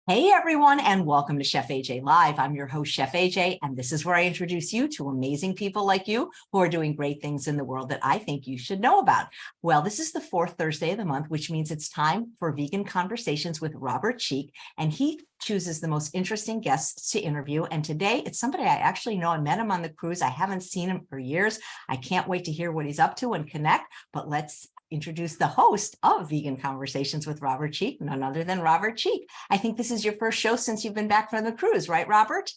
Hey everyone, and welcome to Chef AJ Live. I'm your host, Chef AJ, and this is where I introduce you to amazing people like you who are doing great things in the world that I think you should know about. Well, this is the fourth Thursday of the month, which means it's time for Vegan Conversations with Robert Cheeke, and he chooses the most interesting guests to interview. And today it's somebody I actually know. I met him on the cruise. I haven't seen him for years. I can't wait to hear what he's up to and connect, but let's introduce the host of Vegan Conversations with Robert Cheeke, none other than Robert Cheeke. I think this is your first show since you've been back from the cruise, right, Robert?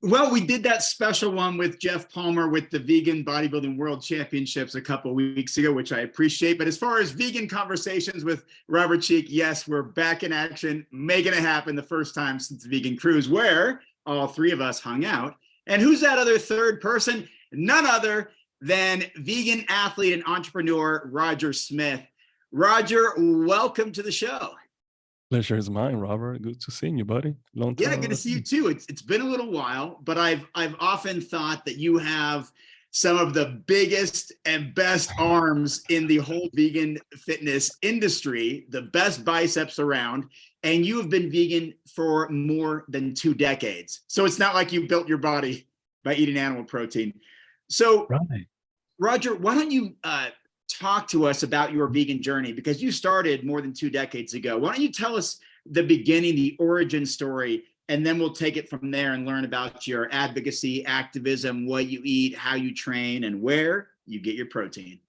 Well, we did that special one with Jeff Palmer with the Vegan Bodybuilding World Championships a couple of weeks ago, which I appreciate. But as far as Vegan Conversations with Robert Cheeke, yes, we're back in action, making it happen the first time since the Vegan Cruise, where all three of us hung out. And who's that other third person? None other than vegan athlete and entrepreneur Roger Smith. Roger, welcome to the show. Pleasure is mine, Robert. Good to see you, buddy. Long time. Yeah, good to see you too. It's been a little while, but I've often thought that you have some of the biggest and best arms in the whole vegan fitness industry, the best biceps around, and you have been vegan for more than 2 decades. So it's not like you built your body by eating animal protein. So, right. Roger, why don't you talk to us about your vegan journey, because you started more than 2 decades ago. Why don't you tell us the beginning, the origin story, and then we'll take it from there and learn about your advocacy, activism, what you eat, how you train, and where you get your protein.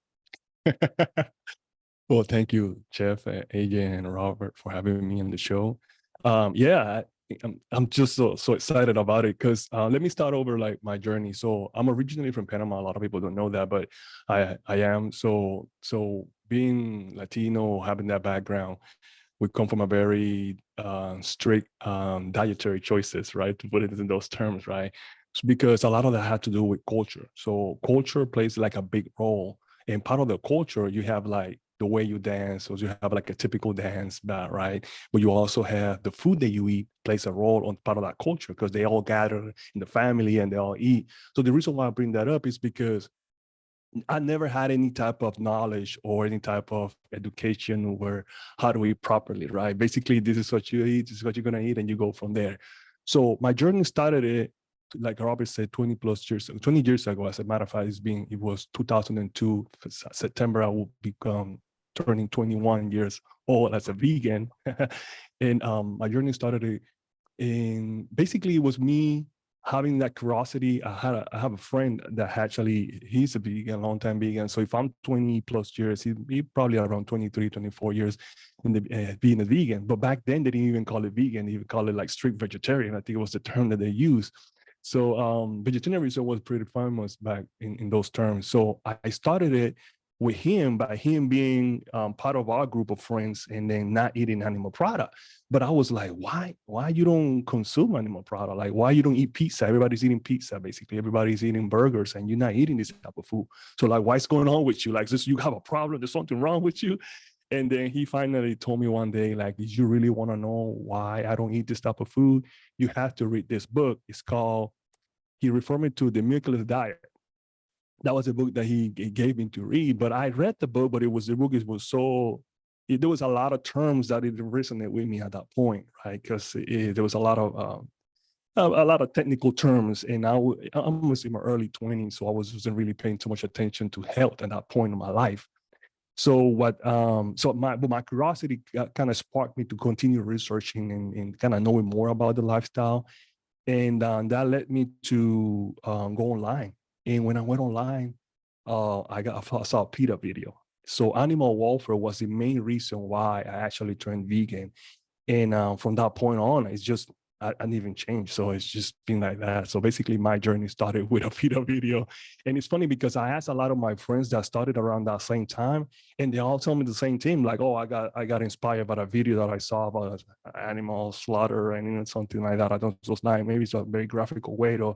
Well, thank you, Chef, AJ, and Robert for having me on the show. I'm just so excited about it because let me start over like my journey. So I'm originally from Panama. A lot of people don't know that, but I am. So being Latino, having that background, we come from a very strict dietary choices, right? To put it in those terms, right? It's because a lot of that had to do with culture. So culture plays like a big role. And part of the culture, you have like the way you dance, so you have like a typical dance, right? But you also have the food that you eat plays a role on part of that culture because they all gather in the family and they all eat. So the reason why I bring that up is because I never had any type of knowledge or any type of education where how to eat properly, right? Basically, this is what you eat, this is what you're gonna eat, and you go from there. So my journey started like Robert said, 20 years ago. As a matter of fact, it was 2002, September, I will become turning 21 years old as a vegan. And my journey started in, basically it was me having that curiosity. I have a friend that actually, he's a vegan, long time vegan. So if I'm 20 plus years, he probably around 23, 24 years in the being a vegan. But back then they didn't even call it vegan, they even call it like strict vegetarian. I think it was the term that they used. So vegetarianism was pretty famous back in those terms. So I started it with him by him being part of our group of friends and then not eating animal product. But I was like, why you don't consume animal product? Like, why you don't eat pizza? Everybody's eating pizza, basically. Everybody's eating burgers and you're not eating this type of food. So like, what's going on with you? Like, you have a problem? There's something wrong with you? And then he finally told me one day, like, did you really want to know why I don't eat this type of food? You have to read this book. It's called, he referred me to The Miraculous Diet. That was a book that he gave me to read, but I read the book, but there was a lot of terms that it resonated with me at that point, right? Because there was a lot of technical terms, and I was in my early 20s, so I wasn't really paying too much attention to health at that point in my life. So my curiosity kind of sparked me to continue researching and kind of knowing more about the lifestyle. And that led me to go online. And when I went online, I saw a PETA video. So animal welfare was the main reason why I actually turned vegan. And from that point on, it's just, I didn't even change. So it's just been like that. So basically my journey started with a PETA video. And it's funny because I asked a lot of my friends that started around that same time, and they all tell me the same thing, like, oh, I got inspired by a video that I saw about animal slaughter and something like that. I don't know, maybe it's a very graphical way to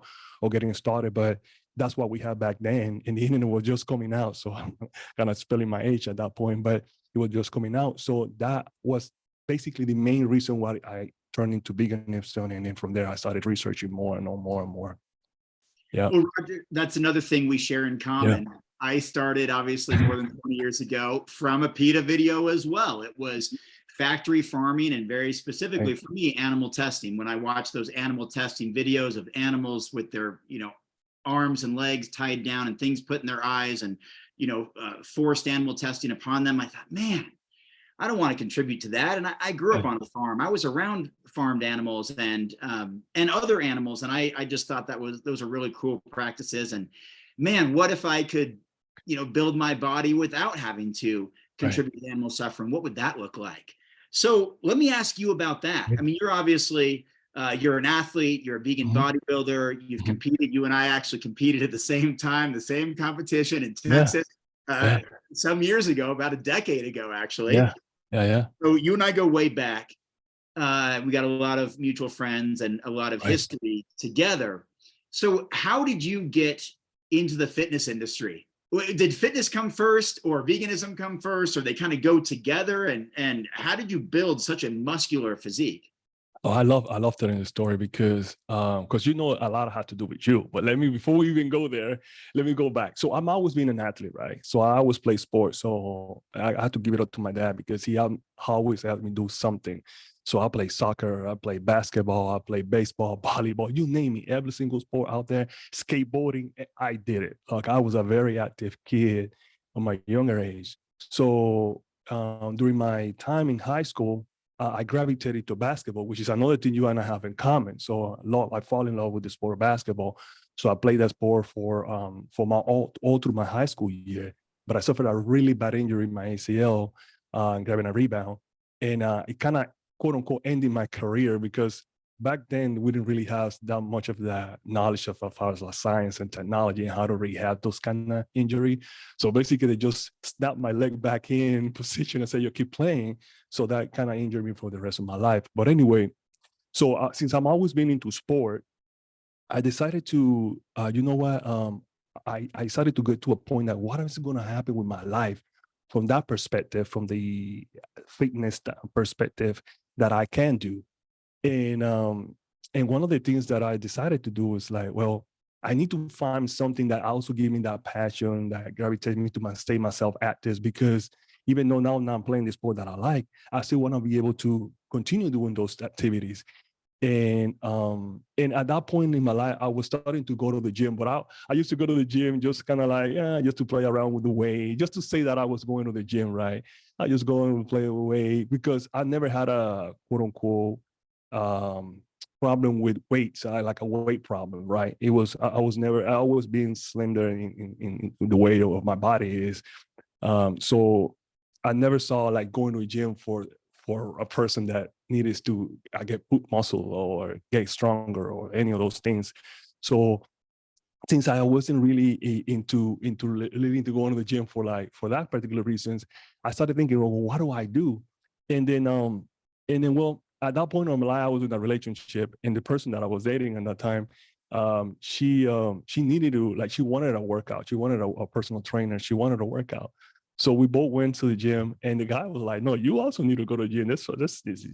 getting started, but that's what we had back then. And the internet was just coming out. So I'm kind of spelling my age at that point, but it was just coming out. So that was basically the main reason why I turned into veganism, and then from there I started researching more and more. Yeah. Well, Roger, that's another thing we share in common. Yeah. I started obviously more than 20 years ago from a PETA video as well. It was factory farming, and very specifically Right. for me, animal testing. When I watch those animal testing videos of animals with their, arms and legs tied down and things put in their eyes, and, forced animal testing upon them, I thought, man, I don't want to contribute to that. And I grew up Right. on a farm. I was around farmed animals and other animals, and I just thought those are really cool practices. And man, what if I could, build my body without having to Right. contribute to animal suffering? What would that look like? So let me ask you about that. Yeah. I mean, you're obviously you're an athlete, you're a vegan Mhm. bodybuilder, you've Mhm. competed. You and I actually competed at the same time, the same competition in Yeah. Texas Yeah. some years ago, about a decade ago, actually. Yeah. Yeah. Yeah. So you and I go way back. We got a lot of mutual friends and a lot of Right. history together. So how did you get into the fitness industry? Did fitness come first, or veganism come first, or they kind of go together? And how did you build such a muscular physique? Oh, I love telling the story because a lot had to do with you. But before we even go there, let me go back. So I'm always been an athlete, right? So I always play sports. So I had to give it up to my dad because he always helped me do something. So I play soccer, I play basketball, I play baseball, volleyball, you name it, every single sport out there, skateboarding, I did it. Like I was a very active kid on my younger age. So during my time in high school, I gravitated to basketball, which is another thing you and I have in common. So I fall in love with the sport of basketball. So I played that sport for my all through my high school year. But I suffered a really bad injury in my ACL, grabbing a rebound, and it kind of quote unquote ended my career because back then we didn't really have that much of the knowledge of as far as like science and technology and how to rehab those kind of injury. So basically, they just snapped my leg back in position and said, "You keep playing." So that kind of injured me for the rest of my life. But anyway, so since I'm always been into sport, I decided to, you know what? I started to get to a point that what is going to happen with my life from that perspective, from the fitness perspective that I can do. And one of the things that I decided to do was like, well, I need to find something that also give me that passion that gravitates me to stay myself active, because even though now I'm playing the sport that I like, I still want to be able to continue doing those activities. And at that point in my life, I was starting to go to the gym, but I used to go to the gym just kind of like, just to play around with the weight, just to say that I was going to the gym, right? I just go and play with weight because I never had a quote unquote problem with weights. I like a weight problem, right? It was I was never I always being slender in the way of my body is. So I never saw like going to a gym for a person that needed to get put muscle or get stronger or any of those things. So since I wasn't really living to go into the gym for that particular reasons, I started thinking, well, what do I do? And then well, at that point in my life, I was in a relationship, and the person that I was dating at that time, she needed to, like, she wanted a workout. She wanted a personal trainer. She wanted a workout. So we both went to the gym, and the guy was like, "No, you also need to go to the gym. This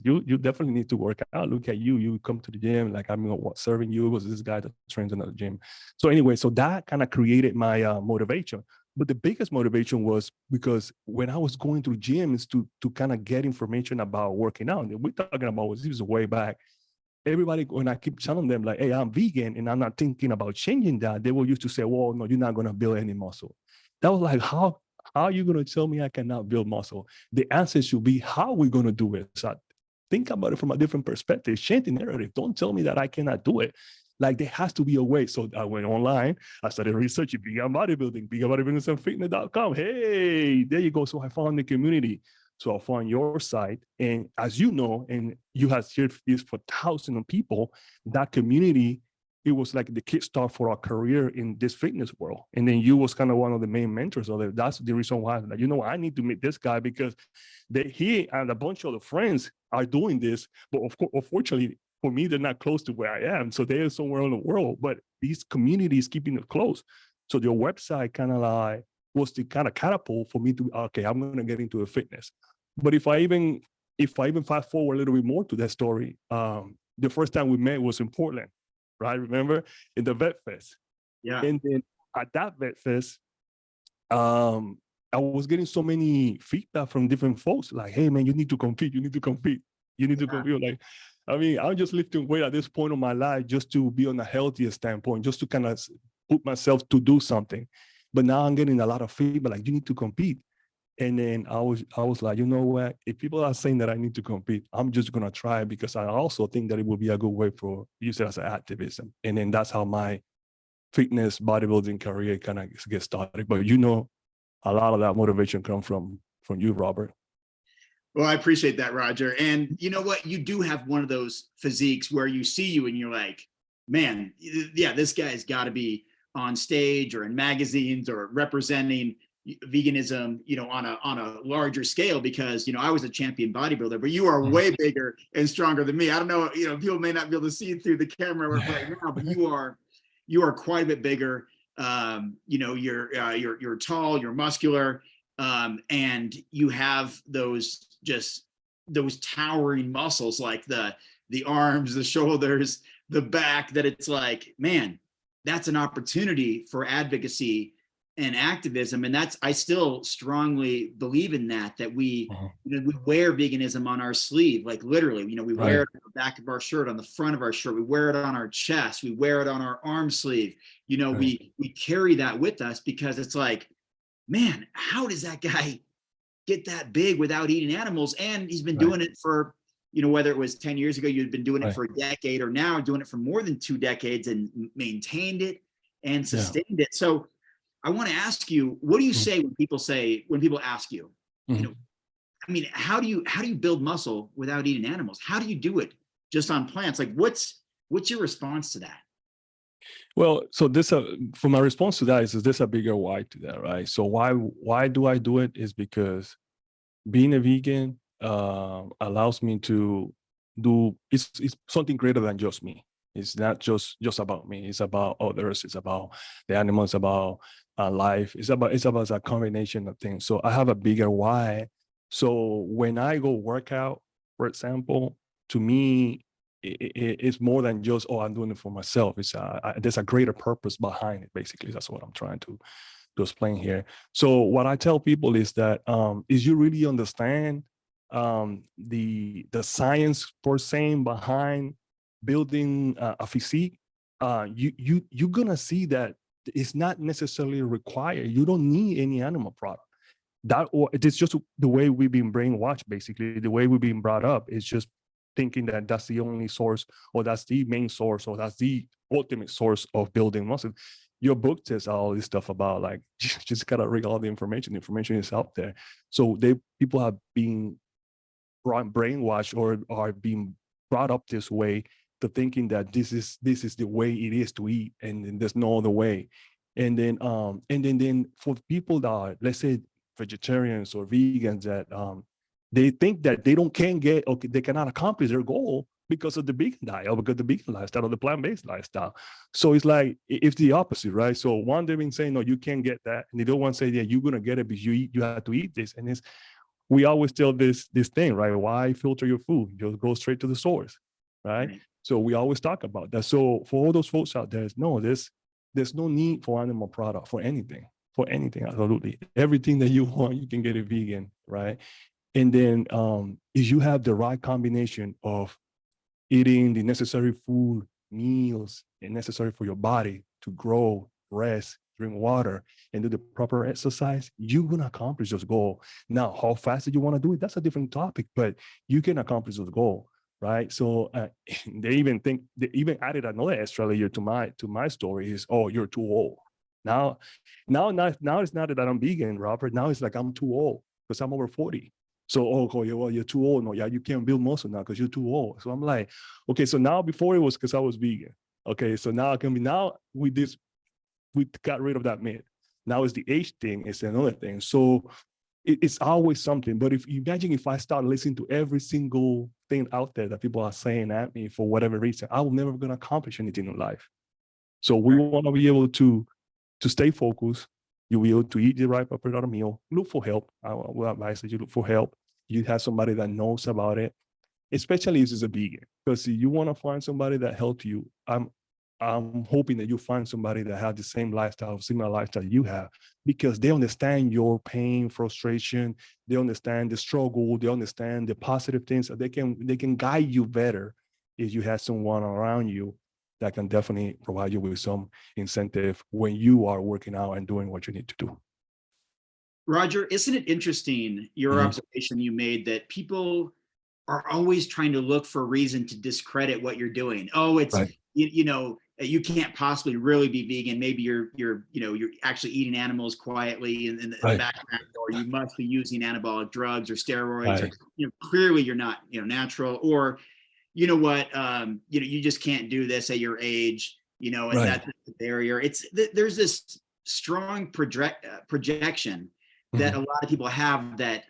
you definitely need to work out. Look at you. You come to the gym. Like, I'm serving you. It was this guy that trains in the gym." So anyway, so that kind of created my motivation. But the biggest motivation was because when I was going through gyms to kind of get information about working out, and we're talking about this was way back. Everybody, when I keep telling them like, "Hey, I'm vegan and I'm not thinking about changing that," they will used to say, "Well, no, you're not going to build any muscle." That was like, how are you going to tell me I cannot build muscle? The answer should be, how are we going to do it? So I think about it from a different perspective. Change the narrative. Don't tell me that I cannot do it. Like, there has to be a way. So I went online. I started researching vegan bodybuilding, veganbodybuilding.com. Hey, there you go. So I found the community. So I found your site. And as you know, and you have shared this for thousands of people, that community, it was like the kickstart for our career in this fitness world. And then you was kind of one of the main mentors of it. That's the reason why, like, I need to meet this guy because he and a bunch of the friends are doing this. But of course, unfortunately, for me, they're not close to where I am. So they're somewhere in the world, but these communities keeping it close. So your website kind of like was the kind of catapult for me to, okay, I'm going to get into a fitness. But if I even fast forward a little bit more to that story, the first time we met was in Portland, right? Remember, in the Vet Fest. Yeah. And then at that Vet Fest, I was getting so many feedback from different folks, like, hey man, you need to compete, you need to compete, you need to compete. Like, I mean, I'm just lifting weight at this point of my life just to be on a healthier standpoint, just to kind of put myself to do something. But now I'm getting a lot of feedback, like, you need to compete. And then I was like, you know what? If people are saying that I need to compete, I'm just gonna try, because I also think that it will be a good way for use it as an activism. And then that's how my fitness bodybuilding career kind of gets started. But you know, a lot of that motivation comes from you, Robert. Well, I appreciate that, Roger. And you know what? You do have one of those physiques where you see you and you're like, man, yeah, this guy's got to be on stage or in magazines or representing veganism, you know, on a larger scale, because, you know, I was a champion bodybuilder, but you are way bigger and stronger than me. I don't know, you know, people may not be able to see through the camera right now, but you are quite a bit bigger. You know, you're tall, you're muscular, and you have those towering muscles, like the arms, the shoulders, the back, that it's like, man, that's an opportunity for advocacy and activism. And that's, I still strongly believe in that we, you know, we wear veganism on our sleeve, like literally, you know, we wear it on the back of our shirt, on the front of our shirt, we wear it on our chest, we wear it on our arm sleeve, you know, we carry that with us, because it's like, man, how does that guy get that big without eating animals? And he's been doing it for, you know, whether it was 10 years ago, you'd been doing it for a decade, or now doing it for more than 2 decades, and maintained it and sustained it. So I want to ask you, what do you say when people ask you, you know, I mean, how do you build muscle without eating animals? How do you do it just on plants? Like, what's your response to that? Well, so this, for my response to that is there's a bigger why to that, right? So why do I do it is because being a vegan allows me to do, it's something greater than just me. It's not just about me. It's about others. It's about the animals, about life. It's about a combination of things. So I have a bigger why. So when I go work out, for example, to me, it's more than just, oh, I'm doing it for myself. It's there's a greater purpose behind it. Basically, that's what I'm trying to explain here. So what I tell people is that is you really understand the science per se behind building a physique, you're gonna see that it's not necessarily required. You don't need any animal product. That, or it's just the way we've been brainwashed. Basically, the way we've been brought up is just thinking that that's the only source, or that's the main source, or that's the ultimate source of building muscle. Your book says all this stuff about, like, just gotta read all the information. The information is out there. So people have been brainwashed, or are being brought up this way, to thinking that this is the way it is to eat, and there's no other way. And then for people that are, let's say, vegetarians or vegans, that they think that they cannot accomplish their goal because of the vegan diet, or because of the vegan lifestyle, or the plant-based lifestyle. So it's like, it's the opposite, right? So one, they've been saying, no, you can't get that. And the other one say, yeah, you're gonna get it because you have to eat this. And we always tell this thing, right? Why filter your food? Just go straight to the source, right? So we always talk about that. So for all those folks out there, there's no need for animal product for anything, absolutely. Everything that you want, you can get it vegan, right? And then is you have the right combination of eating the necessary food, meals, and necessary for your body to grow, rest, drink water, and do the proper exercise, you're gonna accomplish this goal. Now, how fast do you want to do it? That's a different topic, but you can accomplish this goal, right? So they even added another extra layer to my story is, oh, you're too old. Now it's not that I'm vegan, Robert. Now it's like I'm too old because I'm over 40. So, well, you're too old. No, yeah, you can't build muscle now because you're too old. So I'm like, okay, so now before it was because I was vegan. Okay, so now we got rid of that myth. Now it's the age thing, it's another thing. So it's always something. But if I start listening to every single thing out there that people are saying at me for whatever reason, I will never gonna accomplish anything in life. So we want to be able to stay focused. You'll be able to eat the right proper meal. Look for help. I will advise that you look for help. You have somebody that knows about it, especially if it's a vegan, because you want to find somebody that helps you. I'm hoping that you find somebody that has the same lifestyle, similar lifestyle you have, because they understand your pain, frustration, they understand the struggle, they understand the positive things, so they can guide you better if you have someone around you that can definitely provide you with some incentive when you are working out and doing what you need to do. Roger, isn't it interesting, your observation you made that people are always trying to look for a reason to discredit what you're doing? Oh, it's, Right. you know, you can't possibly really be vegan. Maybe you're actually eating animals quietly in the Right. background, or you must be using anabolic drugs or steroids, Right. or clearly you're not, natural, or you know what, you just can't do this at your age, and Right. that's the barrier. There's this strong projection that a lot of people have that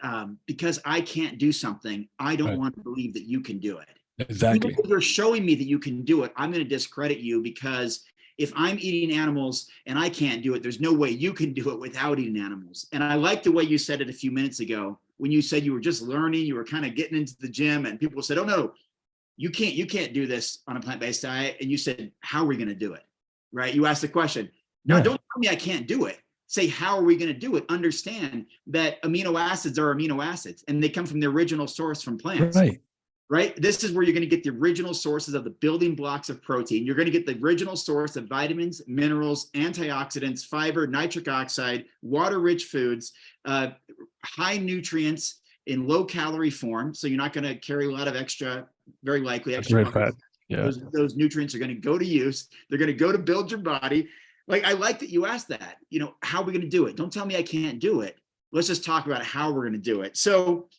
because I can't do something, I don't Right. want to believe that you can do it. Even Exactly. if you're showing me that you can do it, I'm going to discredit you, because if I'm eating animals and I can't do it, there's no way you can do it without eating animals. And I like the way you said it a few minutes ago when you said you were just learning, you were kind of getting into the gym, and people said, "Oh no, you can't do this on a plant-based diet." And you said, "How are we going to do it?" Right? You asked the question. Now, don't tell me I can't do it. Say, how are we going to do it? Understand that amino acids are amino acids, and they come from the original source from plants. Right. Right? This is where you're going to get the original sources of the building blocks of protein. You're going to get the original source of vitamins, minerals, antioxidants, fiber, nitric oxide, water-rich foods, high nutrients in low-calorie form. So you're not going to carry a lot of very likely extra Fat. Yeah. Those nutrients are going to go to use. They're going to go to build your body. Like, I like that you asked that. How are we going to do it? Don't tell me I can't do it. Let's just talk about how we're going to do it. So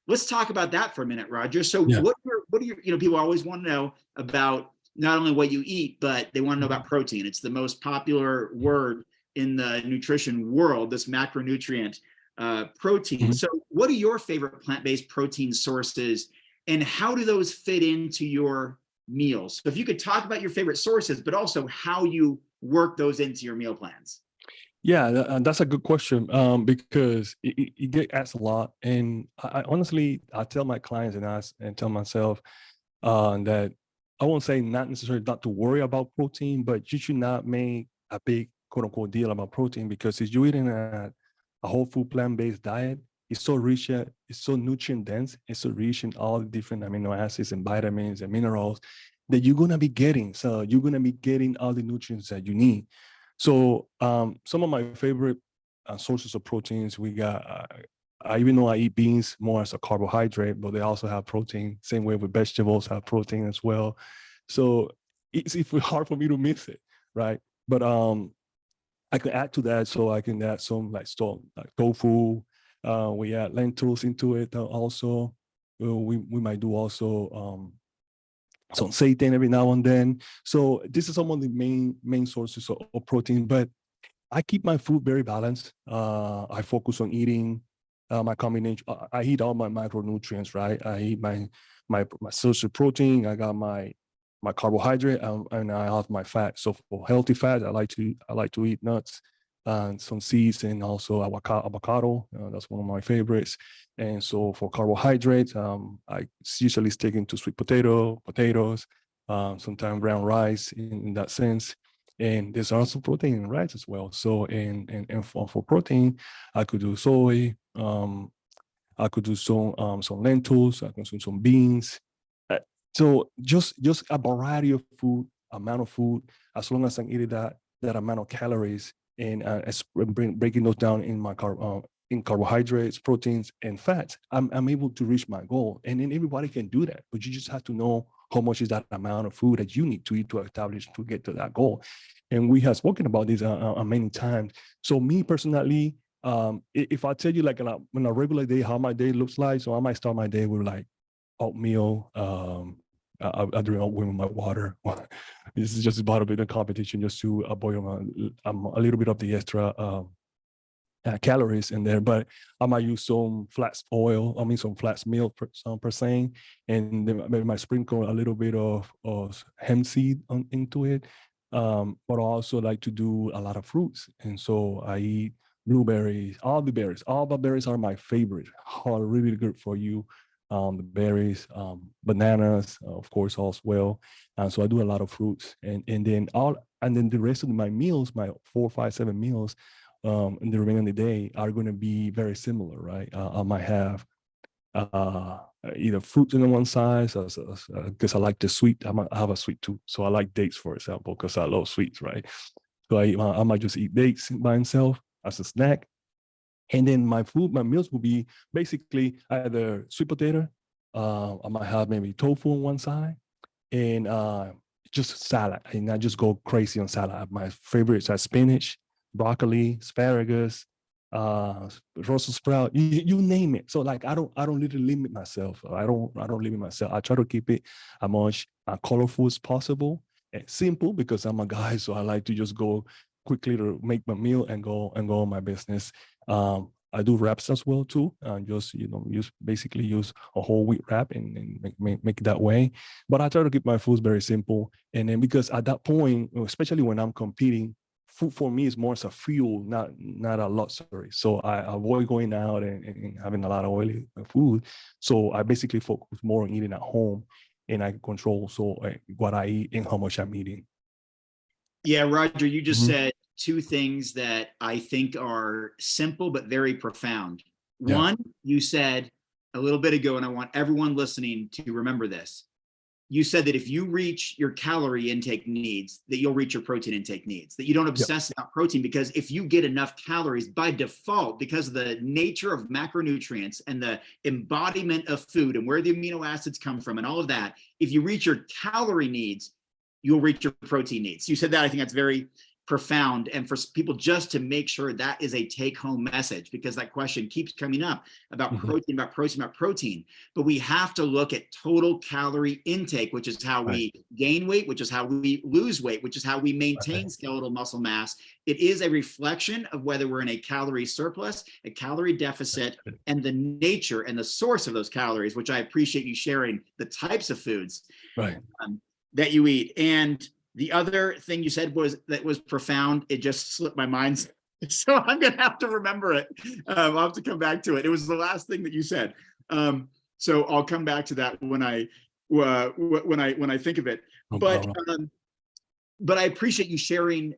let's talk about that for a minute, Roger. So what are your, people always want to know about not only what you eat, but they want to know about protein. It's the most popular word in the nutrition world, this macronutrient, protein. So what are your favorite plant-based protein sources, and how do those fit into your meals? So if you could talk about your favorite sources, but also how you work those into your meal plans. Yeah, that's a good question, because it get asked a lot, and I honestly, I tell my clients and tell myself that I won't say not necessarily not to worry about protein, but you should not make a big quote unquote deal about protein, because if you're eating a whole food plant-based diet, it's so rich, it's so nutrient dense, it's so rich in all the different amino acids and vitamins and minerals that you're gonna be getting. So you're gonna be getting all the nutrients that you need. So some of my favorite sources of proteins, we got, I even though I eat beans more as a carbohydrate, but they also have protein. Same way with vegetables have protein as well. So it's hard for me to miss it, right? But I can add to that, so I can add some like tofu. We add lentils into it also. We might do also some seitan every now and then. So this is some of the main sources of protein, but I keep my food very balanced. I focus on eating my combination. I eat all my macronutrients, right? I eat my source of protein. I got my carbohydrate, and I have my fat. So for healthy fat, I like to eat nuts and some seeds, and also avocado. That's one of my favorites. And so for carbohydrates, I usually stick into sweet potatoes, sometimes brown rice in that sense. And there's also protein in rice as well. So and for protein, I could do soy. I could do some lentils. I could do some beans. So just a variety of food, amount of food, as long as I'm eating that amount of calories, and breaking those down in my in carbohydrates, proteins, and fats, I'm able to reach my goal. And then everybody can do that, but you just have to know how much is that amount of food that you need to eat to establish to get to that goal. And we have spoken about this many times. So me personally, if I tell you like on a regular day how my day looks like, so I might start my day with like oatmeal. I drink oatmeal with my water. This is just about a bit of competition, just to boil a little bit of the extra calories in there. But I might use some flax oil. I mean, some flax milk per se, and then maybe might sprinkle a little bit of hemp seed into it. But I also like to do a lot of fruits, and so I eat blueberries, all the berries. All the berries are my favorite. Are really good for you. the berries, bananas, of course, as well. So I do a lot of fruits, and then the rest of my meals, my 4, 5, 7 meals, in the remaining of the day are going to be very similar, right? I might have either fruits on one side, because I like the sweet. I have a sweet tooth, so I like dates, for example, because I love sweets, right? So I might just eat dates by itself as a snack. And then my meals will be basically either sweet potato, I might have maybe tofu on one side, and just salad. And I just go crazy on salad. My favorites are spinach, broccoli, asparagus, Brussels sprout, you name it. So like I don't really limit myself. I don't limit myself. I try to keep it as much colorful as possible and simple, because I'm a guy, so I like to just go quickly to make my meal and go on my business. I do wraps as well too, and just basically use a whole wheat wrap and make it that way. But I try to keep my foods very simple, and then because at that point, especially when I'm competing, food for me is more as a fuel, not a luxury. So I avoid going out and having a lot of oily food. So I basically focus more on eating at home, and I control what I eat and how much I'm eating. Yeah, Roger, you just said two things that I think are simple but very profound. Yeah. One, you said a little bit ago, and I want everyone listening to remember this. You said that if you reach your calorie intake needs, that you'll reach your protein intake needs, that you don't obsess about protein, because if you get enough calories by default, because of the nature of macronutrients and the embodiment of food and where the amino acids come from and all of that, if you reach your calorie needs, you'll reach your protein needs. You said that. I think that's very profound, and for people just to make sure that is a take-home message, because that question keeps coming up about protein. But we have to look at total calorie intake, which is how we gain weight, which is how we lose weight, which is how we maintain skeletal muscle mass. It is a reflection of whether we're in a calorie surplus, a calorie deficit, and the nature and the source of those calories, which I appreciate you sharing the types of foods that you eat. And the other thing you said was profound. It just slipped my mind, so I'm gonna have to remember it. I'll have to come back to it. It was the last thing that you said, so I'll come back to that when I think of it. But I appreciate you sharing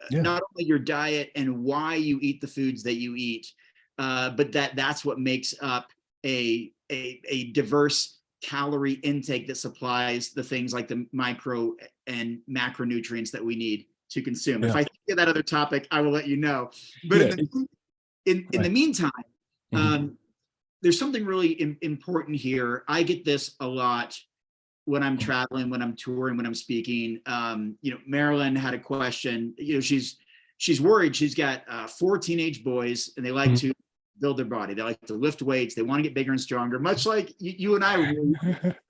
not only your diet and why you eat the foods that you eat, but that's what makes up a diverse calorie intake that supplies the things like the micro and macronutrients that we need to consume. If I think of that other topic, I will let you know. But in the meantime, there's something really important here. I get this a lot when I'm traveling, when I'm touring, when I'm speaking. Marilyn had a question. She's worried. She's got 4 teenage boys, and they like to build their body. They like to lift weights. They want to get bigger and stronger, much like you and I,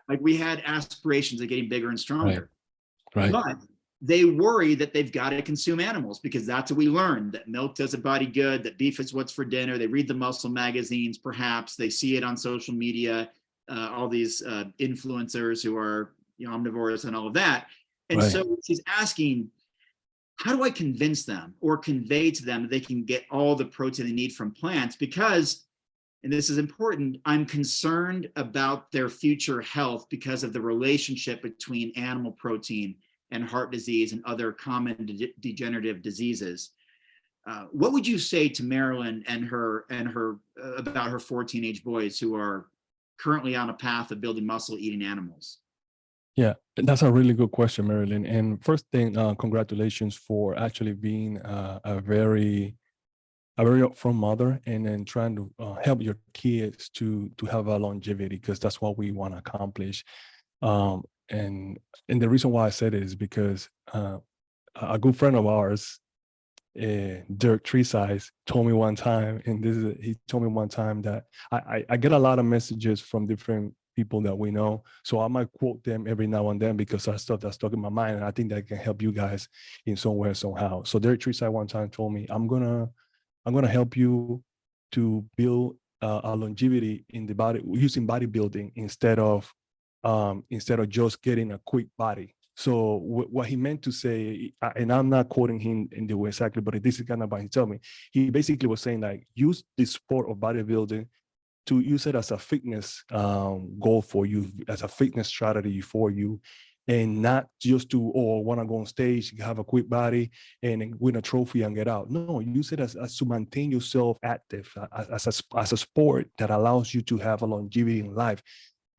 like we had aspirations of getting bigger and stronger. But they worry that they've got to consume animals, because that's what we learned, that milk does a body good, that beef is what's for dinner. They read the muscle magazines, perhaps. They see it on social media, all these influencers who are omnivores and all of that. And so she's asking, how do I convince them or convey to them that they can get all the protein they need from plants? Because, and this is important, I'm concerned about their future health because of the relationship between animal protein and heart disease and other common degenerative diseases. What would you say to Marilyn and her about her 4 teenage boys who are currently on a path of building muscle eating animals? Yeah, that's a really good question, Marilyn. And first thing, congratulations for actually being a very upfront mother, and then trying to help your kids to have a longevity, because that's what we want to accomplish. And the reason why I said it is because a good friend of ours, Dirk Treesize, told me one time, and he told me one time that I get a lot of messages from different people that we know, so I might quote them every now and then because that's stuff that's stuck in my mind, and I think that can help you guys in some way, somehow. So Dirk Treesize one time told me, I'm gonna help you to build a longevity in the body using bodybuilding instead of just getting a quick body. So what he meant to say, and I'm not quoting him in the way exactly, but this is kind of what he told me. He basically was saying, like, use the sport of bodybuilding to use it as a fitness goal for you, as a fitness strategy for you, and not just to, oh, I want to go on stage, have a quick body and win a trophy and get out. No, use it as to maintain yourself active, as a sport that allows you to have a longevity in life,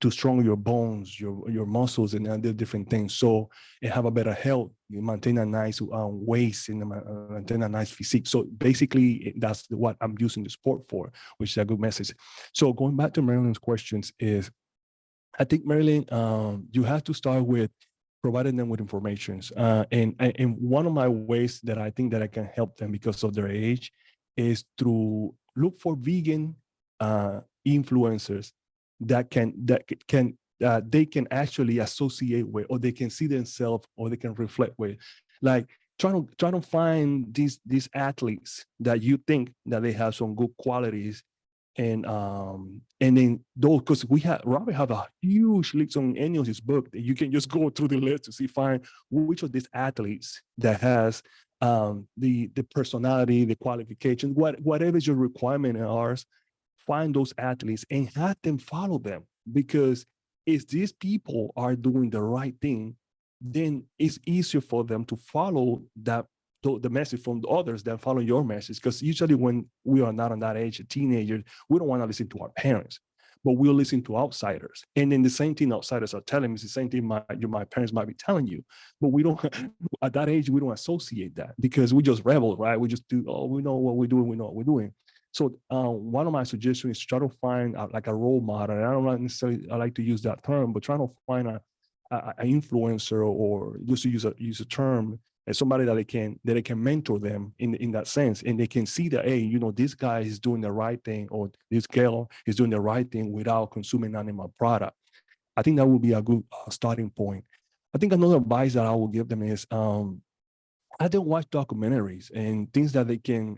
to strong your bones, your muscles, and other different things. So, and have a better health, you maintain a nice waist and maintain a nice physique. So basically, that's what I'm using the sport for, which is a good message. So going back to Marilyn's questions is, I think, Marilyn, you have to start with providing them with information. And one of my ways that I think that I can help them because of their age is to look for vegan influencers that they can actually associate with, or they can see themselves, or they can reflect with. Like try to find these athletes that you think that they have some good qualities, and then those, because Robert have a huge list on any of his book that you can just go through the list to find which of these athletes that has the personality, the qualifications, whatever your requirement are. Find those athletes and have them follow them, because if these people are doing the right thing, then it's easier for them to follow the message from the others than follow your message. Because usually when we are not on that age, teenagers, we don't want to listen to our parents, but we'll listen to outsiders. And then the same thing outsiders are telling us, the same thing my parents might be telling you, but we don't, at that age, we don't associate that, because we just rebel, right? We just do, oh, we know what we're doing, we know what we're doing. So one of my suggestions is try to find like a role model. And I don't necessarily I like to use that term, but trying to find an influencer, or just to use a term, as somebody that they can mentor them in that sense, and they can see that, hey, this guy is doing the right thing, or this girl is doing the right thing without consuming animal product. I think that would be a good starting point. I think another advice that I will give them is I don't watch documentaries and things that they can.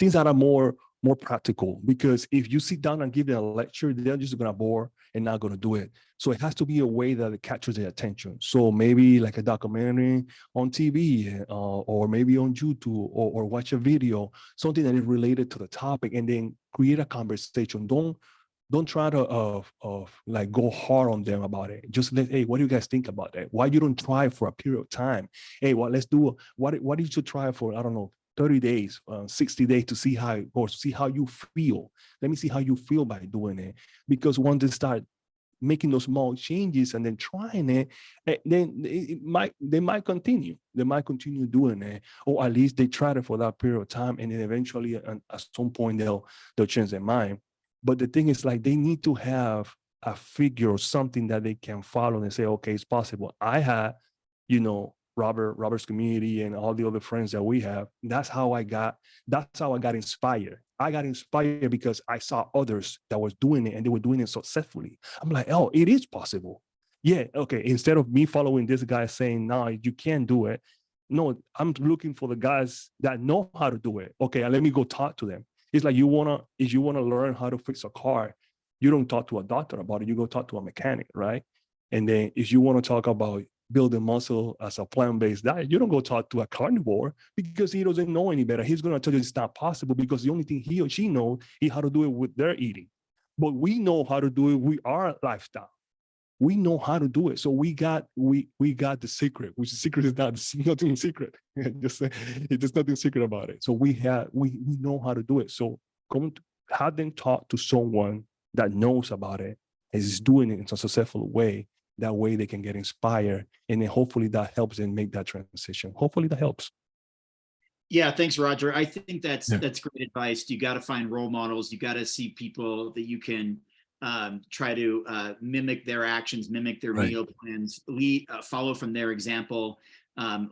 Things that are more practical, because if you sit down and give them a lecture, they're just going to bore and not going to do it. So it has to be a way that it captures their attention. So maybe like a documentary on TV, or maybe on YouTube, or watch a video, something that is related to the topic, and then create a conversation. Don't try to like go hard on them about it. Just hey, what do you guys think about that? Why you don't try for a period of time? Hey, let's do what did you try for? I don't know, 30 days, 60 days to see how it goes, see how you feel. Let me see how you feel by doing it. Because once they start making those small changes and then trying it, then they might continue. They might continue doing it, or at least they tried it for that period of time, and then eventually at some point they'll change their mind. But the thing is, like, they need to have a figure or something that they can follow and say, okay, it's possible. I had, Robert's community and all the other friends that we have. That's how I got inspired. I got inspired because I saw others that was doing it, and they were doing it successfully. I'm like, oh, it is possible. Yeah, okay. Instead of me following this guy saying, no, you can't do it. No, I'm looking for the guys that know how to do it. Okay, let me go talk to them. It's like if you wanna learn how to fix a car, you don't talk to a doctor about it. You go talk to a mechanic, right? And then if you want to talk about building muscle as a plant-based diet, you don't go talk to a carnivore, because he doesn't know any better. He's going to tell you it's not possible, because the only thing he or she knows is how to do it with their eating. But we know how to do it with our lifestyle. We know how to do it. So we got the secret, which the secret is nothing secret. There's nothing secret about it. So we know how to do it. So have them talk to someone that knows about it, is doing it in a successful way. That way they can get inspired, and then hopefully that helps them make that transition. Hopefully that helps. Yeah, thanks, Roger. I think that's great advice. You got to find role models. You got to see people that you can try to mimic their actions, mimic their meal plans, follow from their example,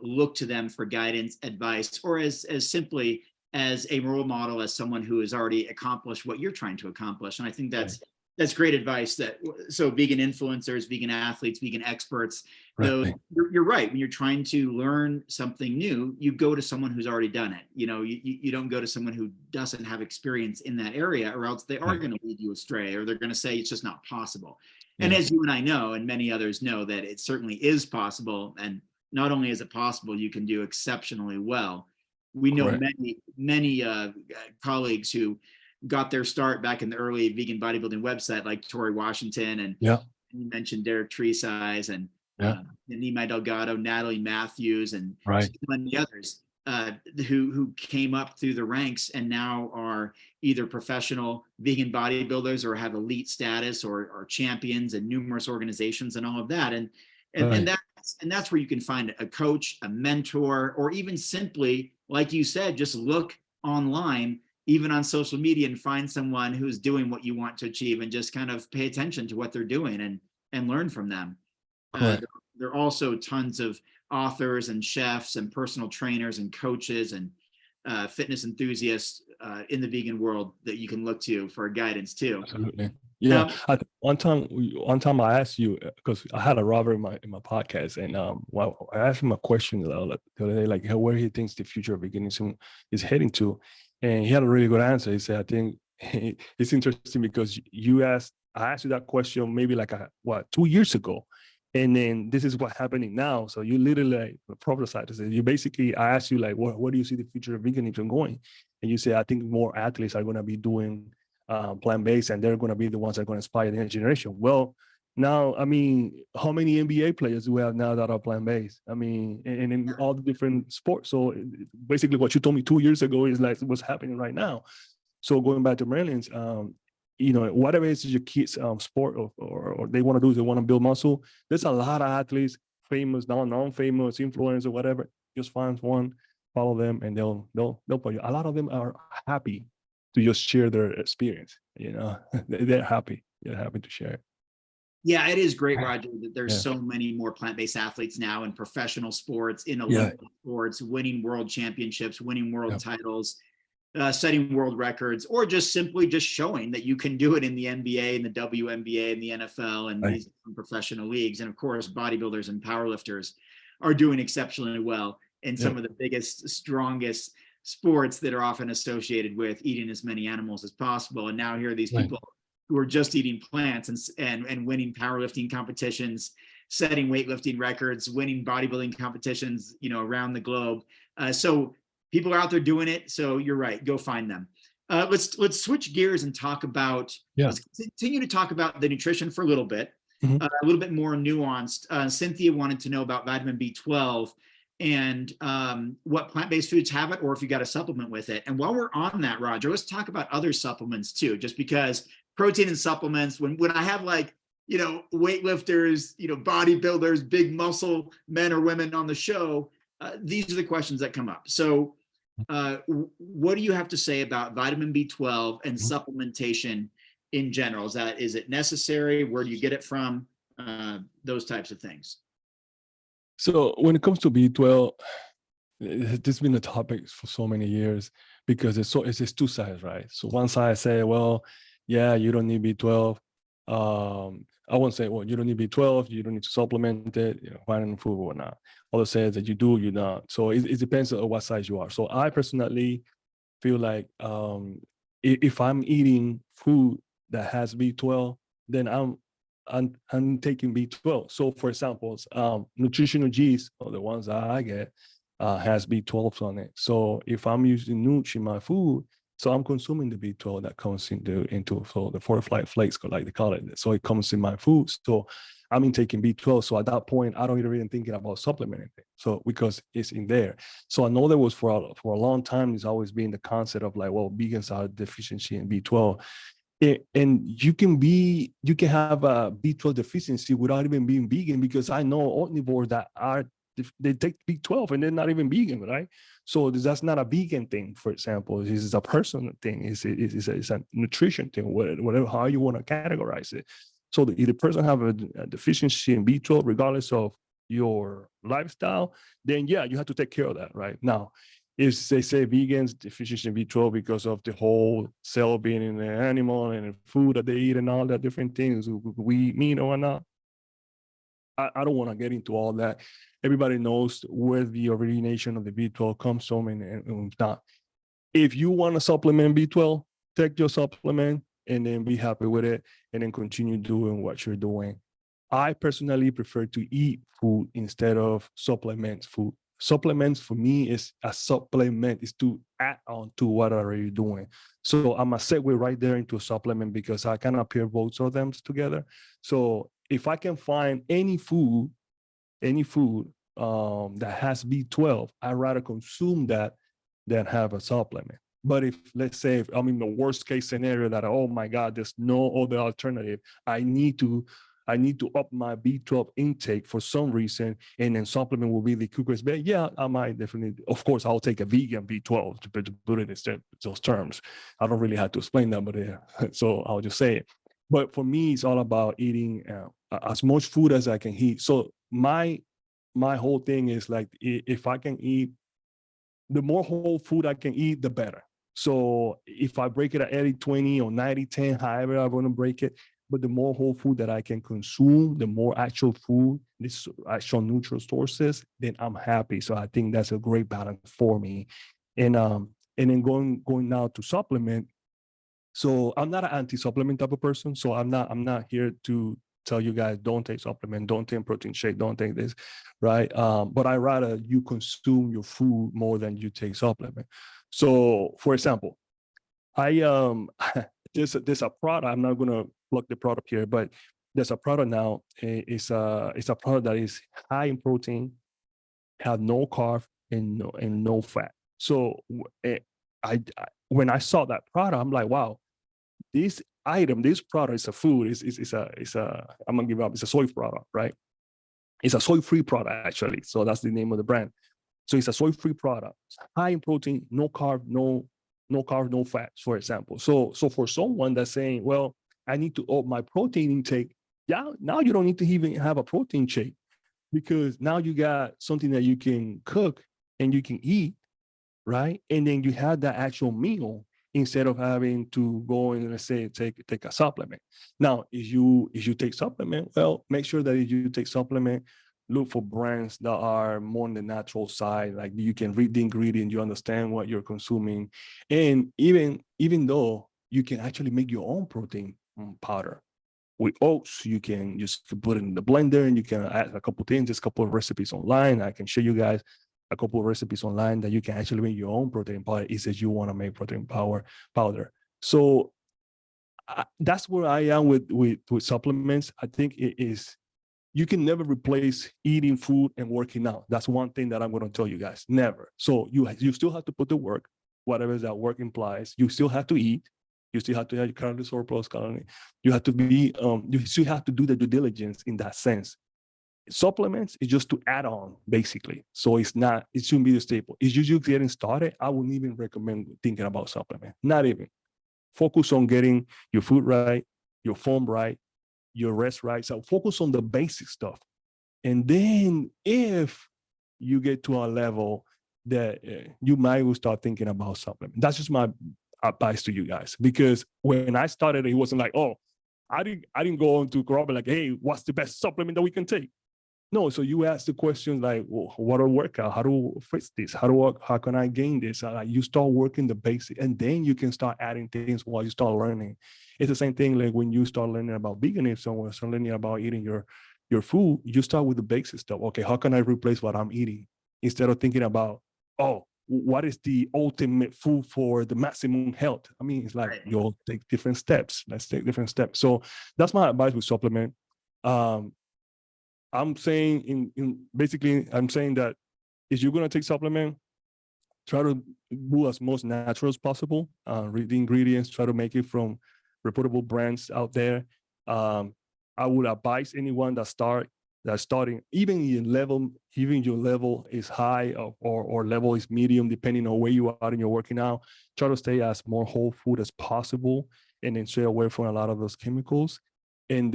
look to them for guidance, advice, or as simply as a role model, as someone who has already accomplished what you're trying to accomplish. And I think that's great advice. So vegan influencers, vegan athletes, vegan experts, you're right. When you're trying to learn something new, you go to someone who's already done it. You don't go to someone who doesn't have experience in that area, or else they are going to lead you astray, or they're going to say it's just not possible. And as you and I know, and many others know, that it certainly is possible. And not only is it possible, you can do exceptionally well. We know many colleagues who got their start back in the early vegan bodybuilding website, like Tori Washington, and Yeah. you mentioned Derek Treesize, and Yeah. Nimai Delgado, Natalie Matthews, and Right. so many others who came up through the ranks and now are either professional vegan bodybuilders or have elite status or champions in numerous organizations and all of that. And Right. that's where you can find a coach, a mentor, or even simply, like you said, just look online, even on social media, and find someone who's doing what you want to achieve, and just kind of pay attention to what they're doing and learn from them. There are also tons of authors and chefs and personal trainers and coaches and fitness enthusiasts in the vegan world that you can look to for guidance too. Absolutely. Yeah. One time I asked you, because I had a Robert in my podcast, and well, I asked him a question the other day, like where he thinks the future of veganism is heading to, and he had a really good answer. He said, I think it's interesting because I asked you that question maybe like 2 years ago, and then this is what's happening now. So you literally like prophesied. You basically, I asked you like, where do you see the future of veganism going? And you say, I think more athletes are going to be doing plant-based, and they're going to be the ones that are going to inspire the next generation. Well, now, I mean, how many NBA players do we have now that are plant-based? I mean, and in all the different sports. So basically what you told me 2 years ago is like what's happening right now. So going back to Maryland's, whatever is your kids' sport or they want to do, they want to build muscle. There's a lot of athletes, famous, non-famous, influencers, whatever. Just find one, follow them, and they'll put you. A lot of them are happy to just share their experience. They're happy. They're happy to share. Yeah, it is great, Roger, that there's so many more plant-based athletes now in professional sports, in Olympic sports, winning world championships, winning world titles, setting world records, or just simply just showing that you can do it in the NBA and the WNBA and the NFL and these professional leagues. And of course, bodybuilders and powerlifters are doing exceptionally well in some of the biggest, strongest sports that are often associated with eating as many animals as possible. And now here are these people who are just eating plants and winning powerlifting competitions, setting weightlifting records, winning bodybuilding competitions, around the globe. So people are out there doing it. So you're right. Go find them. Let's switch gears and talk about, let's continue to talk about the nutrition for a little bit, a little bit more nuanced. Cynthia wanted to know about vitamin B12 and what plant-based foods have it, or if you got a supplement with it. And while we're on that, Roger, let's talk about other supplements too, just because protein and supplements, when I have weightlifters, bodybuilders, big muscle men or women on the show, these are the questions that come up. So what do you have to say about vitamin B12 and supplementation in general? Is it necessary? Where do you get it from? Those types of things. So when it comes to B12, this has been a topic for so many years because it's two sides, right? So one side say, well, yeah, you don't need B12. I won't say, well, you don't need B12, you don't need to supplement it, finding food or whatnot. Other says that you do, you not. So it depends on what size you are. So I personally feel like if I'm eating food that has B12, then I'm taking B12. So for example, nutritional G's, or the ones that I get, has B12 on it. So if I'm using Nooch in my food, so I'm consuming the B12 that comes into so the fortified flakes, like they call it. So it comes in my food. So I'm taking B12. So at that point, I don't even thinking about supplementing it. So because it's in there. So I know there was for a long time, it's always been the concept of like, well, vegans are deficiency in B12. And you can have a B12 deficiency without even being vegan, because I know omnivores that they take B12 and they're not even vegan, right? So that's not a vegan thing, for example. This is a personal thing. It's a nutrition thing, whatever, how you want to categorize it. So if the person have a deficiency in B12, regardless of your lifestyle, then yeah, you have to take care of that, right? Now, if they say vegans deficiency in B12 because of the whole cell being in the animal and the food that they eat and all that different things, we mean or not, I don't want to get into all that. Everybody knows where the origination of the B12 comes from and not. If you want to supplement B12, take your supplement and then be happy with it and then continue doing what you're doing. I personally prefer to eat food instead of supplement food. supplements for me is a supplement, is to add on to whatever you're doing. So I'm a segue right there into a supplement because I kind of pair both of them together. So if I can find any food that has B12, I'd rather consume that than have a supplement. But if, let's say, if I'm in the worst case scenario that, oh my God, there's no other alternative, I need to up my B12 intake for some reason, and then supplement will be the quickest bet. Yeah, I might definitely, of course, I'll take a vegan B12 to put it in those terms. I don't really have to explain that, but yeah, so I'll just say it. But for me, it's all about eating as much food as I can eat. So my whole thing is like, if I can eat, the more whole food I can eat, the better. So if I break it at 80-20 or 90-10, however I want to break it, but the more whole food that I can consume, the more actual food, this actual nutrient sources, then I'm happy. So I think that's a great balance for me. And then going now to supplement. So I'm not an anti-supplement type of person. So I'm not here to tell you guys, don't take supplement, don't take protein shake, don't take this, right? But I rather you consume your food more than you take supplement. So for example, I there's a product, I'm not gonna plug the product here, but there's a product now. It's a product that is high in protein, have no carb and no fat. So when I saw that product, I'm like, wow, this product is a food. I'm gonna give up. It's a soy product, right? It's a soy-free product actually. So that's the name of the brand. So it's a soy-free product, high in protein, no carb, no fat, for example. So for someone that's saying, well, I need to up my protein intake. Yeah, now you don't need to even have a protein shake because now you got something that you can cook and you can eat, right? And then you have that actual meal instead of having to go and, let's say, take a supplement. Now, if you take supplement, well, make sure that if you take supplement, look for brands that are more on the natural side, like you can read the ingredient, you understand what you're consuming. And even though you can actually make your own protein powder with oats, you can just put it in the blender and you can add a couple things, just a couple of recipes online. I can show you guys a couple of recipes online that you can actually make your own protein powder if you want to make protein powder. So that's where I am with supplements. I think it is, you can never replace eating food and working out. That's one thing that I'm going to tell you guys, never. So you still have to put the work, whatever that work implies. You still have to eat. You still have to have your calorie surplus, calorie. You have to be, you still have to do the due diligence in that sense. Supplements is just to add on, basically. So it shouldn't be the staple. If you're just getting started, I wouldn't even recommend thinking about supplement. Not even. Focus on getting your food right, your form right, your rest right. So focus on the basic stuff. And then if you get to a level that you might will start thinking about supplement. That's just my advice to you guys. Because when I started, it wasn't like, oh, I didn't go on to Robert like, hey, what's the best supplement that we can take? No, so you ask the question like, well, what a workout? How do I fix this? How can I gain this? You start working the basic, and then you can start adding things while you start learning. It's the same thing like when you start learning about veganism or start learning about eating your food. You start with the basic stuff. Okay, how can I replace what I'm eating? Instead of thinking about, oh, what is the ultimate food for the maximum health? I mean, it's like you'll take different steps. Let's take different steps. So that's my advice with supplement. I'm saying basically, I'm saying that if you're going to take supplement, try to do as most natural as possible. Read the ingredients, try to make it from reputable brands out there. I would advise anyone that's starting, even your level is high or level is medium, depending on where you are in your working out. Try to stay as more whole food as possible, and then stay away from a lot of those chemicals. And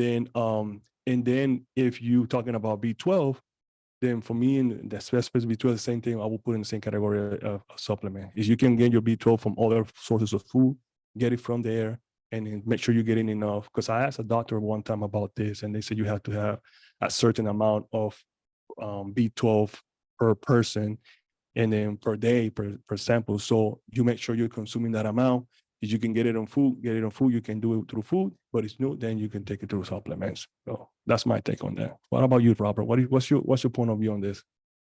then if you're talking about B12, then for me, in the specific B12, the same thing, I will put in the same category of supplement. Is you can get your B12 from other sources of food, get it from there, and then make sure you're getting enough. Because I asked a doctor one time about this, and they said you have to have a certain amount of B12 per person, and then per day, per sample. So you make sure you're consuming that amount. If you can get it on food, you can do it through food, but it's not, then you can take it through supplements. So that's my take on that. What about you, Robert? What's your point of view on this?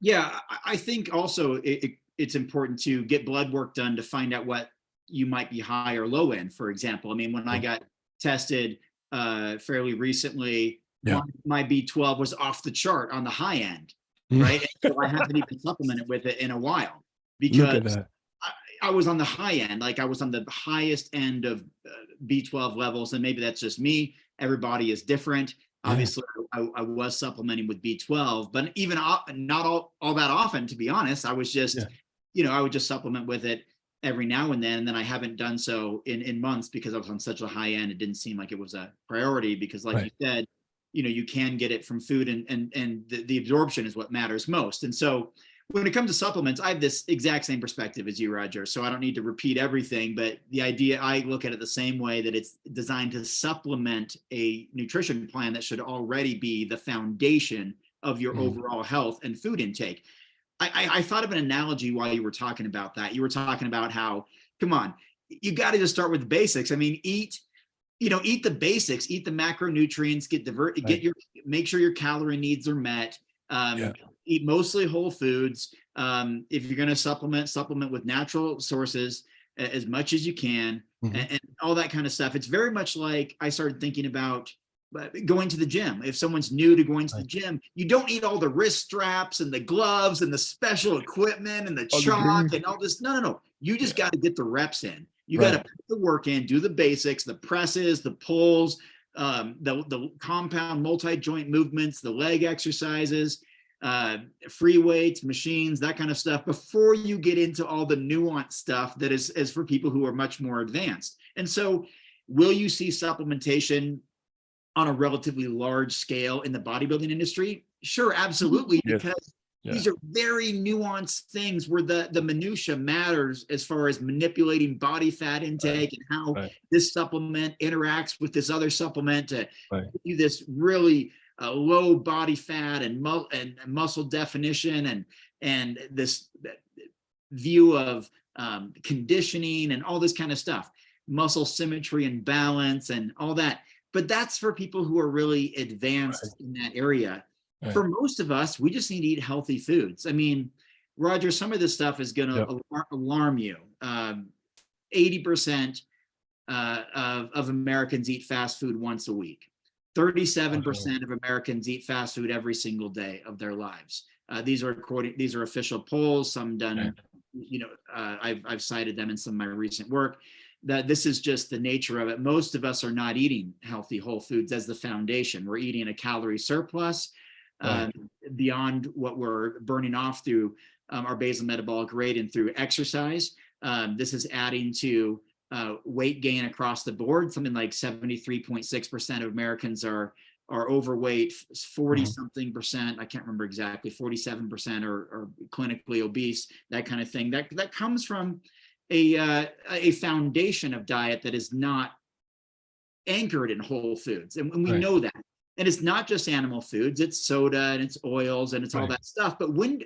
Yeah, I think also it's important to get blood work done to find out what you might be high or low in. For example, I mean, when I got tested fairly recently, Yeah. my B12 was off the chart on the high end, right? And so I haven't even supplemented with it in a while Look at because that. I was on the high end, like I was on the highest end of B12 levels, and maybe that's just me. Everybody is different. Yeah. Obviously, I was supplementing with B12, but even not all that often, to be honest. I was just, I would just supplement with it every now and then I haven't done so in months because I was on such a high end. It didn't seem like it was a priority because, like you said, you can get it from food, and the absorption is what matters most. And so when it comes to supplements, I have this exact same perspective as you, Roger. So I don't need to repeat everything, but the idea, I look at it the same way, that it's designed to supplement a nutrition plan that should already be the foundation of your overall health and food intake. I thought of an analogy while you were talking about that. You were talking about how, come on, you got to just start with the basics. I mean, eat the basics, eat the macronutrients, make sure your calorie needs are met. Eat mostly whole foods. If you're going to supplement with natural sources as much as you can, and all that kind of stuff. It's very much like I started thinking about going to the gym. If someone's new to going to the gym, you don't need all the wrist straps and the gloves and the special equipment and the chalk and all this. No. You just got to get the reps in. You got to put the work in, do the basics, the presses, the pulls, the compound multi-joint movements, the leg exercises, free weights, machines, that kind of stuff, before you get into all the nuanced stuff that is for people who are much more advanced. And so will you see supplementation on a relatively large scale in the bodybuilding industry? Sure, absolutely, because these are very nuanced things where the minutia matters as far as manipulating body fat intake and how this supplement interacts with this other supplement to give you this really low body fat and muscle definition and this view of conditioning and all this kind of stuff, muscle symmetry and balance and all that. But that's for people who are really advanced in that area. For most of us, we just need to eat healthy foods. I mean, Roger, some of this stuff is going to alarm you. 80% of Americans eat fast food once a week. 37% of Americans eat fast food every single day of their lives. These are official polls, some done, I've cited them in some of my recent work. That this is just the nature of it. Most of us are not eating healthy whole foods as the foundation. We're eating a calorie surplus beyond what we're burning off through our basal metabolic rate and through exercise. This is adding to weight gain across the board. Something like 73.6% of Americans are overweight, 40 something percent, I can't remember exactly, 47% are clinically obese, that kind of thing. That comes from a foundation of diet that is not anchored in whole foods. And we know that. And it's not just animal foods, it's soda and it's oils and it's all that stuff. But when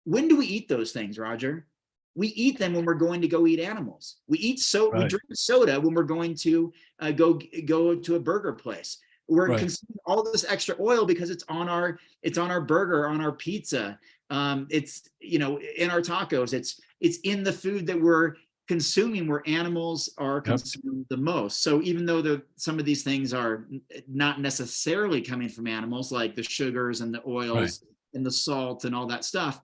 do we eat those things, Roger? We eat them when we're going to go eat animals. We drink soda when we're going to go to a burger place. We're consuming all this extra oil because it's on our burger, on our pizza. It's in our tacos. It's in the food that we're consuming where animals are consumed the most. So even though some of these things are not necessarily coming from animals, like the sugars and the oils and the salt and all that stuff,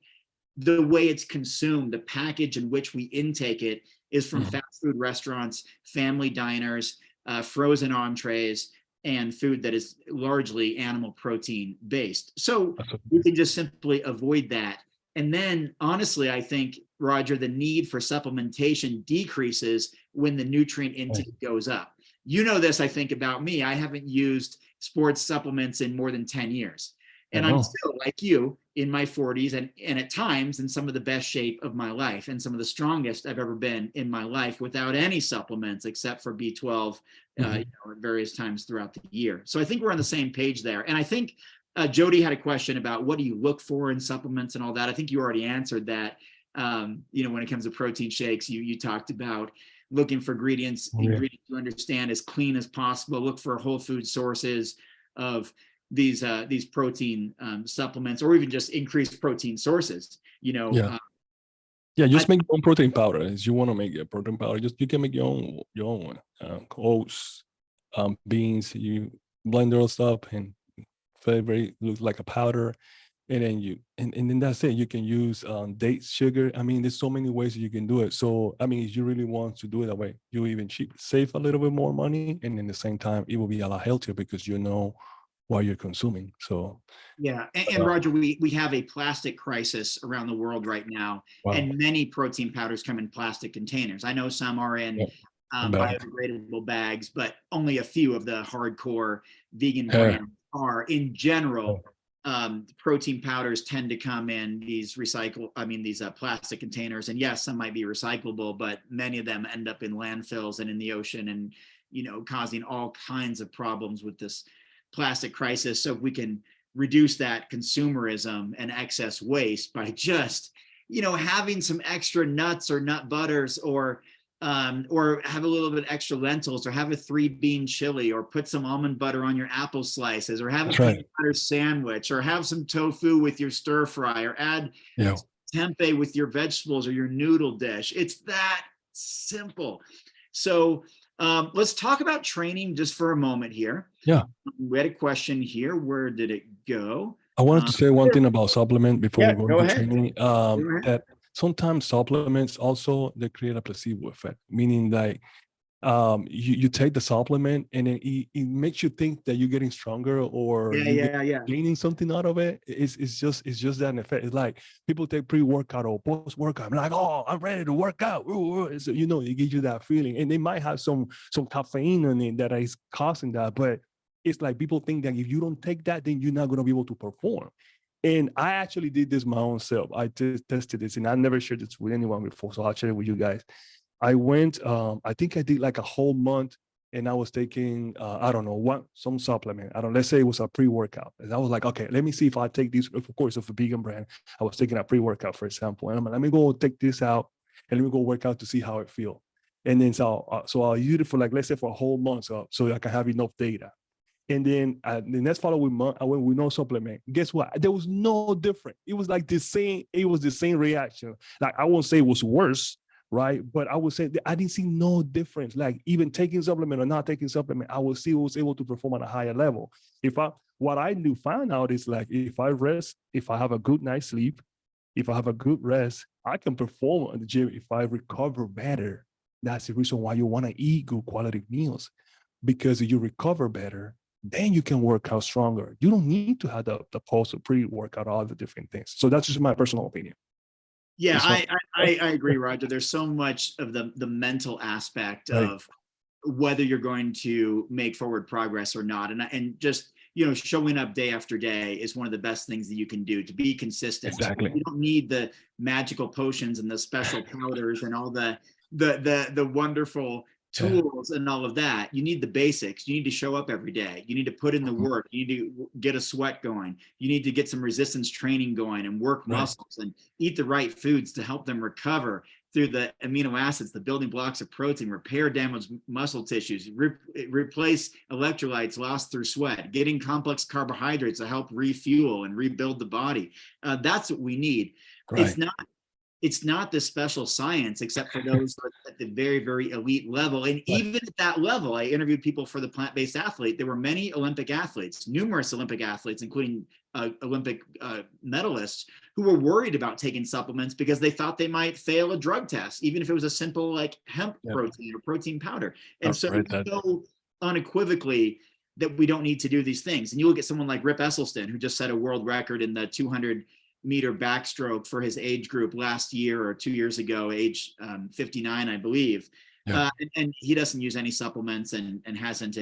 the way it's consumed, the package in which we intake it is from fast food restaurants, family diners, frozen entrees, and food that is largely animal protein based. So we can just simply avoid that. And then honestly, I think, Roger, the need for supplementation decreases when the nutrient intake goes up. You know this, I think, about me. I haven't used sports supplements in more than 10 years. And I'm still, like you, in my 40s and at times in some of the best shape of my life and some of the strongest I've ever been in my life without any supplements except for B12 at various times throughout the year. So I think we're on the same page there. And I think Jody had a question about what do you look for in supplements and all that. I think you already answered that. When it comes to protein shakes, you talked about looking for ingredients you understand as clean as possible. Look for whole food sources of these protein supplements, or even just increased protein sources. You know, Yeah. Yeah, just make your own protein powder. If you want to make a protein powder, just you can make your own one. Oats, beans, you blend those stuff and flavor looks like a powder, and then and then that's it. You can use dates, sugar. I mean, there's so many ways you can do it. So I mean, if you really want to do it that way, you even save a little bit more money, and in the same time, it will be a lot healthier because you know what you're consuming. So yeah, and Roger, we have a plastic crisis around the world right now, wow. and many protein powders come in plastic containers. I know some are in biodegradable bags, but only a few of the hardcore vegan brands are. In general, protein powders tend to come in these plastic containers, and yes, some might be recyclable, but many of them end up in landfills and in the ocean, and causing all kinds of problems with this plastic crisis. So if we can reduce that consumerism and excess waste by just having some extra nuts or nut butters, or have a little bit extra lentils, or have a 3-bean chili, or put some almond butter on your apple slices, or have a peanut butter sandwich, or have some tofu with your stir fry, or add tempeh with your vegetables or your noodle dish. It's that simple. So let's talk about training just for a moment here. Yeah. We had a question here. Where did it go? I wanted to say one thing about supplement before we go into training. That sometimes supplements also, they create a placebo effect, meaning like you take the supplement and then it makes you think that you're getting stronger, or gaining something out of it. It's just that effect. It's like people take pre-workout or post-workout. I'm like, oh, I'm ready to work out. So, it gives you that feeling, and they might have some caffeine in it that is causing that, but it's like people think that if you don't take that, then you're not going to be able to perform. And I actually did this my own self. I tested this, and I never shared this with anyone before, so I'll share it with you guys. I went, I think I did like a whole month, and I was taking, I don't know, some supplement. Let's say it was a pre-workout. And I was like, okay, let me see if I take this, of course, of a vegan brand. I was taking a pre-workout, for example. And I'm like, let me go take this out and let me go work out to see how it feels. And then so I'll use it for let's say for a whole month, so I can have enough data. And then the next following month, I went with no supplement. Guess what? There was no different. It was like the same. It was the same reaction. Like, I won't say it was worse, right? But I would say that I didn't see no difference. Like, even taking supplement or not taking supplement, I was able to perform at a higher level. What I found out is, like, if I rest, if I have a good night's sleep, if I have a good rest, I can perform in the gym if I recover better. That's the reason why you want to eat good quality meals, because if you recover better, then you can work out stronger. You don't need to have the post or pre-workout, all the different things. So that's just my personal opinion. Yeah, I agree, Roger. There's so much of the mental aspect of whether you're going to make forward progress or not. And just, showing up day after day is one of the best things that you can do to be consistent. Exactly. You don't need the magical potions and the special powders and all the wonderful tools and all of that. You need the basics. You need to show up every day. You need to put in the work. You need to get a sweat going. You need to get some resistance training going and work muscles and eat the right foods to help them recover through the amino acids, the building blocks of protein, repair damaged muscle tissues, replace electrolytes lost through sweat, getting complex carbohydrates to help refuel and rebuild the body. That's what we need. Right. It's not this special science, except for those at the very, very elite level. And even at that level, I interviewed people for the Plant-Based Athlete. There were many Olympic athletes, numerous Olympic athletes, including Olympic medalists, who were worried about taking supplements because they thought they might fail a drug test, even if it was a simple like hemp protein or protein powder. And so we know unequivocally that we don't need to do these things. And you look at someone like Rip Esselstyn, who just set a world record in the 200-meter backstroke for his age group last year or 2 years ago, age 59, I believe. And he doesn't use any supplements and hasn't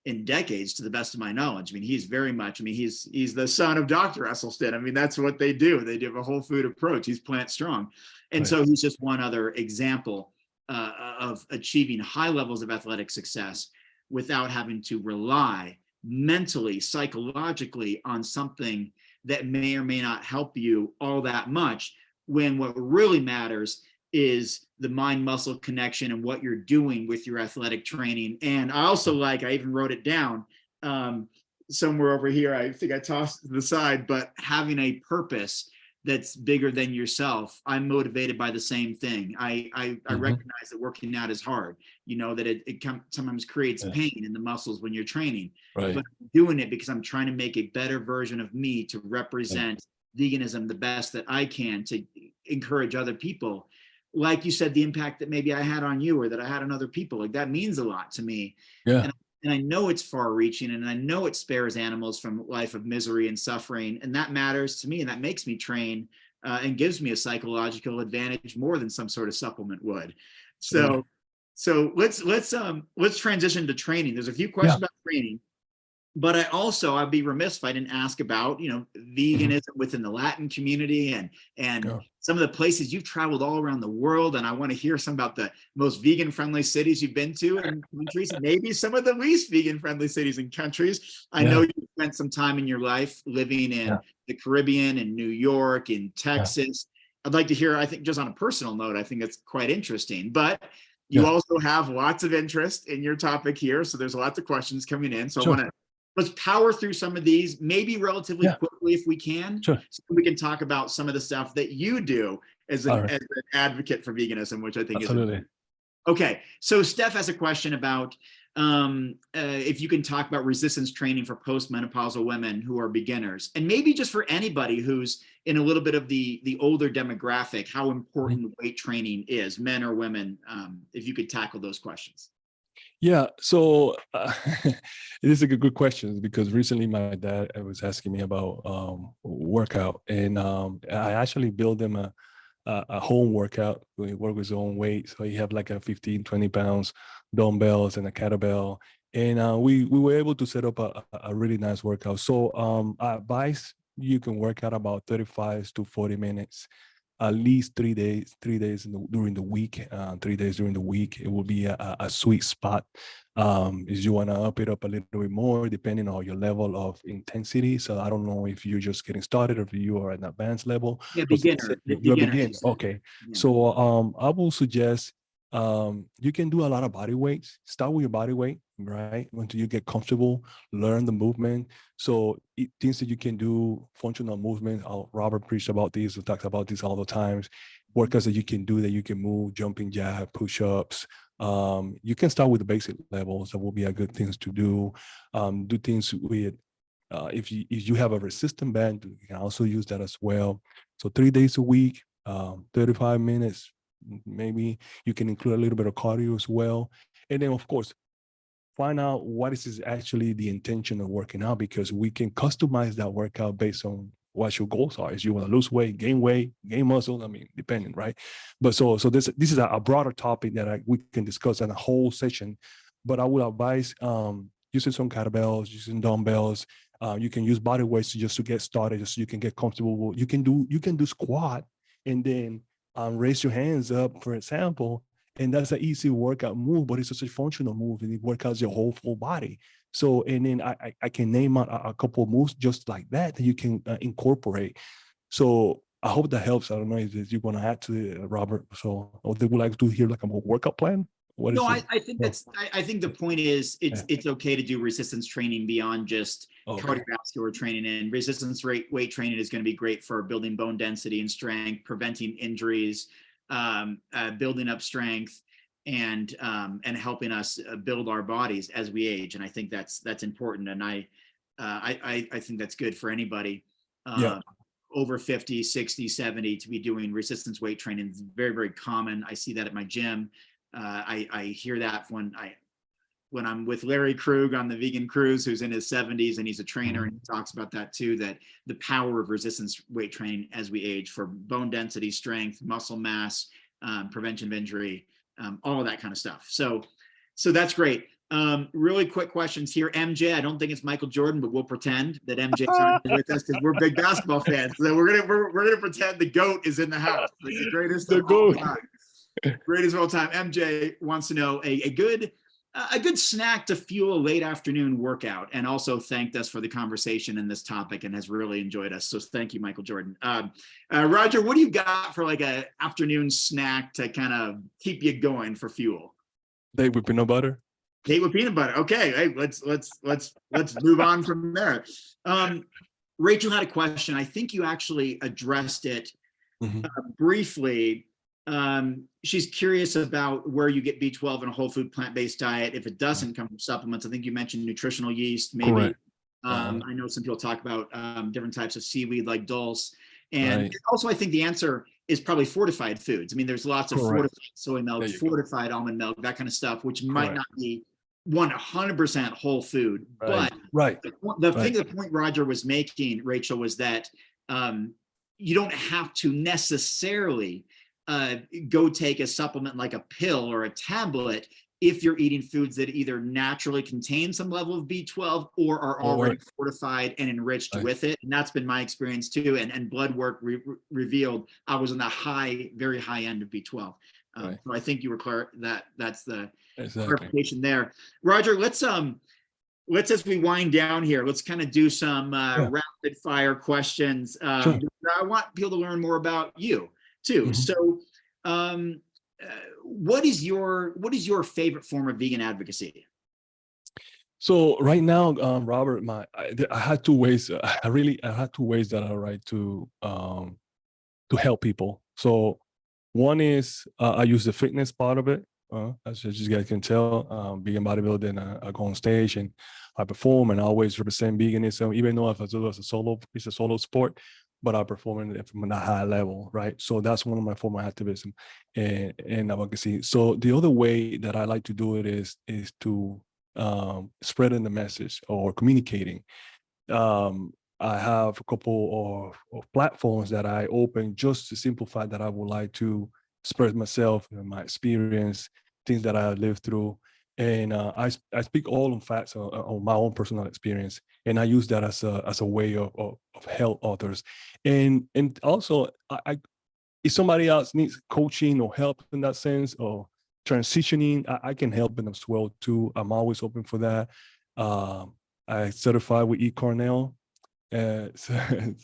in decades, to the best of my knowledge. I mean, he's very much, he's the son of Dr. Esselstyn. I mean, that's what they do. They do a whole food approach. He's plant strong. And so he's just one other example of achieving high levels of athletic success without having to rely mentally, psychologically on something that may or may not help you all that much, when what really matters is the mind-muscle connection and what you're doing with your athletic training. And I also I even wrote it down, somewhere over here. I think I tossed it to the side, but having a purpose that's bigger than yourself. I'm motivated by the same thing. I recognize that working out is hard, you know, that it sometimes creates pain in the muscles when you're training, Right. but I'm doing it because I'm trying to make a better version of me to represent veganism the best that I can, to encourage other people. Like you said, the impact that maybe I had on you or that I had on other people, like that means a lot to me. Yeah. And I know it's far reaching, and I know it spares animals from life of misery and suffering. And that matters to me. And that makes me train and gives me a psychological advantage more than some sort of supplement would. So let's transition to training. There's a few questions about training, but I'd be remiss if I didn't ask about, you know, veganism within the Latin community and some of the places you've traveled all around the world. And I want to hear some about the most vegan friendly cities you've been to and countries, and maybe some of the least vegan friendly cities and countries. I know you spent some time in your life living in the Caribbean, in New York, in Texas. I'd like to hear, I think just on a personal note, I think it's quite interesting, but you also have lots of interest in your topic here. So there's lots of questions coming in. So let's power through some of these, maybe relatively quickly if we can, so we can talk about some of the stuff that you do as an advocate for veganism, which I think is important. Okay, so Steph has a question about if you can talk about resistance training for postmenopausal women who are beginners, and maybe just for anybody who's in a little bit of the older demographic, how important weight training is, men or women, if you could tackle those questions. Yeah, so it is a good question, because recently my dad was asking me about workout, and I actually built him a home workout. We work with his own weight, so he have like a 15, 20 pounds dumbbells and a kettlebell, and we were able to set up a really nice workout. So I advise you can work out about 35 to 40 minutes. At least 3 days, during the week, 3 days during the week. It will be a sweet spot. If you want to up it up a little bit more, depending on your level of intensity. So I don't know if you're just getting started or if you are at an advanced level. Yeah, beginner. You're a beginner. Okay. Yeah. So I will suggest you can do a lot of body weights. Start with your body weight, right? Until you get comfortable, learn the movement. So things that you can do, functional movement. Robert preached about this, he talks about this all the times. Workouts that you can do, that you can move, jumping jack, push-ups. You can start with the basic levels. That will be a good things to do. Do things with, if you have a resistant band, you can also use that as well. So 3 days a week, 35 minutes. Maybe you can include a little bit of cardio as well. And then, of course, find out what is actually the intention of working out, because we can customize that workout based on what your goals are. If you want to lose weight, gain muscle, I mean, depending, right? But so this is a broader topic that we can discuss in a whole session. But I would advise using some kettlebells, using dumbbells. You can use body weights just to get started, just so you can get comfortable. You can do squat, and then raise your hands up, for example, and that's an easy workout move, but it's such a functional move, and it works out your whole full body. So, and then I can name out a couple of moves just like that you can incorporate. So I hope that helps. I don't know if you want to add to it, Robert. So, or they would like to hear like a workout plan. No, I think I think the point is it's okay to do resistance training beyond just cardiovascular training, and resistance weight training is going to be great for building bone density and strength, preventing injuries, building up strength, and helping us build our bodies as we age. And I think that's important. And I think that's good for anybody over 50, 60, 70 to be doing resistance weight training. It's very, very common. I see that at my gym. I hear that when I'm with Larry Krug on the Vegan Cruise, who's in his 70s, and he's a trainer, and he talks about that too, that the power of resistance weight training as we age for bone density, strength, muscle mass, prevention of injury, all of that kind of stuff. So that's great. Really quick questions here. MJ, I don't think it's Michael Jordan, but we'll pretend that MJ's not with us because we're big basketball fans. So we're gonna pretend the GOAT is in the house, like the greatest of all time. Greatest of all time. MJ wants to know a good snack to fuel a late afternoon workout, and also thanked us for the conversation in this topic and has really enjoyed us. So thank you, Michael Jordan. Roger, what do you got for like a afternoon snack to kind of keep you going for fuel? They with peanut butter. Cake with peanut butter. Okay, hey, let's move on from there. Rachel had a question. I think you actually addressed it briefly. She's curious about where you get B12 in a whole food plant-based diet. If it doesn't come from supplements, I think you mentioned nutritional yeast, maybe. Correct. I know some people talk about different types of seaweed like dulse. And Right. also I think the answer is probably fortified foods. I mean, there's lots of Correct. fortified soy milk, There you go. fortified almond milk, that kind of stuff, which might Correct. not be 100% whole food. Right. But Right. the point Roger was making, Rachel, was that you don't have to necessarily go take a supplement like a pill or a tablet if you're eating foods that either naturally contain some level of B12 or are already fortified and enriched with it. And that's been my experience too. And blood work revealed I was on the very high end of B12. So I think you were clear that's the clarification there. Roger, let's as we wind down here, let's kind of do some rapid fire questions. Sure. I want people to learn more about you too. So what is your favorite form of vegan advocacy? So right now, Robert, I had two ways. I had two ways that I write to help people. So one is I use the fitness part of it. As you guys can tell, vegan bodybuilding, I go on stage and I perform, and I always represent veganism, even though it's a solo sport, but I perform it from a high level, right? So that's one of my form of activism and advocacy. So the other way that I like to do it is to spreading the message or communicating. I have a couple of platforms that I open just to simplify that I would like to spread myself and my experience, things that I lived through. And I speak all in facts on my own personal experience. And I use that as a way of help others. And also, if somebody else needs coaching or help in that sense or transitioning, I can help them as well too. I'm always open for that. I certified with eCornell. So,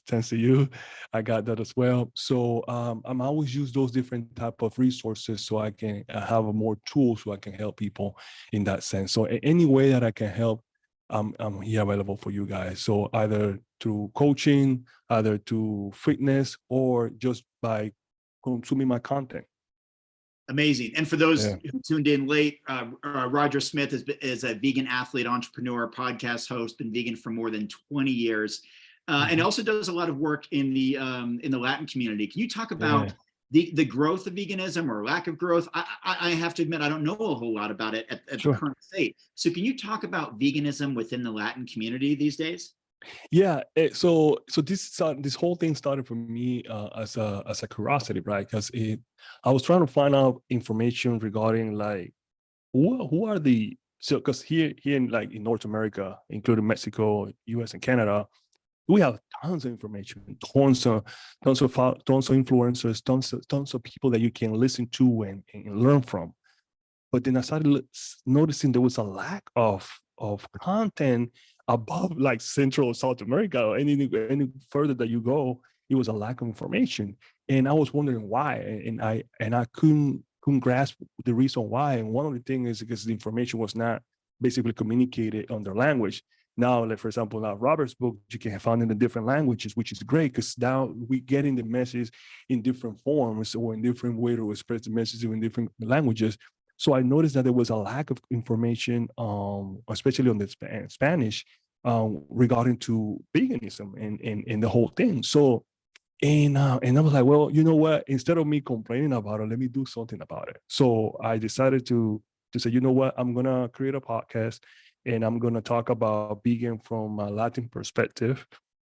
thanks to you, I got that as well. So I'm always use those different type of resources so I can have more tools so I can help people in that sense. So any way that I can help, I'm here available for you guys. So either through coaching, either to fitness, or just by consuming my content. Amazing. And for those who tuned in late, Roger Smith is a vegan athlete, entrepreneur, podcast host, been vegan for more than 20 years, and also does a lot of work in the Latin community. Can you talk about the growth of veganism or lack of growth? I have to admit, I don't know a whole lot about it at the current state. So can you talk about veganism within the Latin community these days? Yeah, so this whole thing started for me as a curiosity, right? Because I was trying to find out information regarding like who are the because here in North America, including Mexico, US, and Canada, we have tons of information, tons of influencers, tons of people that you can listen to and learn from. But then I started noticing there was a lack of content above like Central South America. Any further that you go, it was a lack of information, and I was wondering why, and I couldn't grasp the reason why. And one of the things is because the information was not basically communicated on their language. Now, like for example, now Robert's book, you can find in the different languages, which is great because now we getting the message in different forms or in different way to express the message in different languages. So I noticed that there was a lack of information, especially on the Spanish, regarding to veganism and the whole thing. So, and I was like, well, you know what? Instead of me complaining about it, let me do something about it. So I decided to say, you know what? I'm gonna create a podcast, and I'm gonna talk about vegan from a Latin perspective.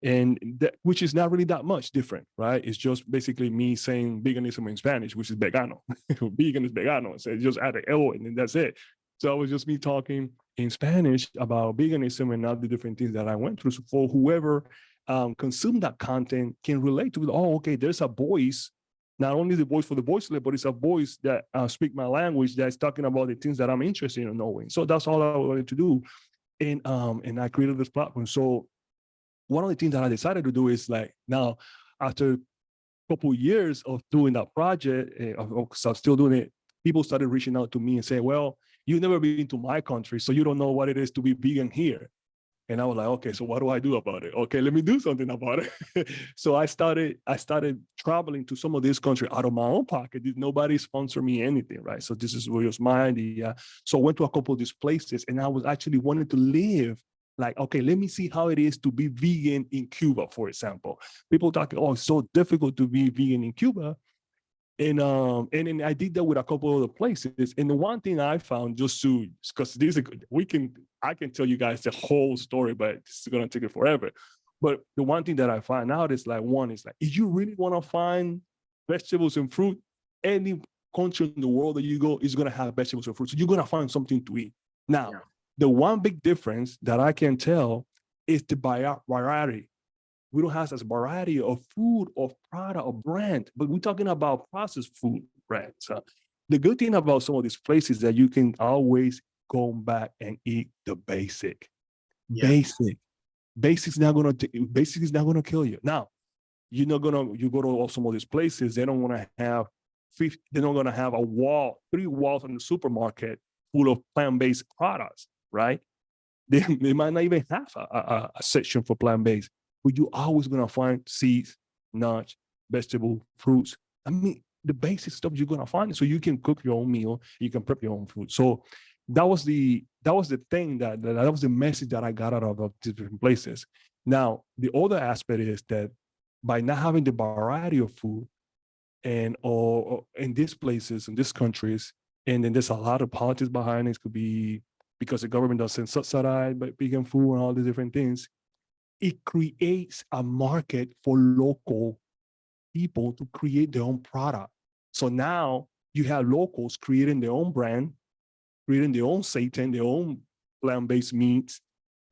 And that, which is not really that much different, right? It's just basically me saying veganism in Spanish, which is vegano. Vegan is vegano. So just add an L and then that's it. So it was just me talking in Spanish about veganism and all the different things that I went through. So for whoever consumed that content can relate to it. Oh, okay, there's a voice, not only the voice for the voiceless, but it's a voice that speak my language that's talking about the things that I'm interested in knowing. So that's all I wanted to do. And I created this platform. So one of the things that I decided to do is like now, after a couple of years of doing that project, because I'm still doing it, people started reaching out to me and saying, well, you've never been to my country, so you don't know what it is to be vegan here. And I was like, okay, so what do I do about it? Okay, let me do something about it. So I started traveling to some of these countries out of my own pocket. Nobody sponsored me anything, right? So this was my idea. So I went to a couple of these places, and I was actually wanting to live like, okay, let me see how it is to be vegan in Cuba, for example. People talking, oh, it's so difficult to be vegan in Cuba. And then I did that with a couple of other places. And the one thing I found, just to, because I can tell you guys the whole story, but this is gonna take it forever. But the one thing that I find out is like, one is like, if you really want to find vegetables and fruit, any country in the world that you go is gonna have vegetables and fruit. So you're gonna find something to eat. Now, the one big difference that I can tell is the variety. We don't have such a variety of food, of product, of brand, but we're talking about processed food brands. So the good thing about some of these places is that you can always go back and eat the basic. Yeah. Basic is not gonna kill you. Now, you go to some of these places, they don't want to have they're not gonna have 3 walls in the supermarket full of plant-based products, right? They might not even have a section for plant-based, but you're always gonna find seeds, nuts, vegetable, fruits. I mean, the basic stuff you're gonna find, so you can cook your own meal, you can prep your own food. So that was the thing that was the message that I got out of different places. Now, the other aspect is that by not having the variety of food, and or in these places, in these countries, and then there's a lot of politics behind it. It could be because the government doesn't subsidize vegan food and all the different things. It creates a market for local people to create their own product. So now you have locals creating their own brand, creating their own seitan, their own plant-based meats,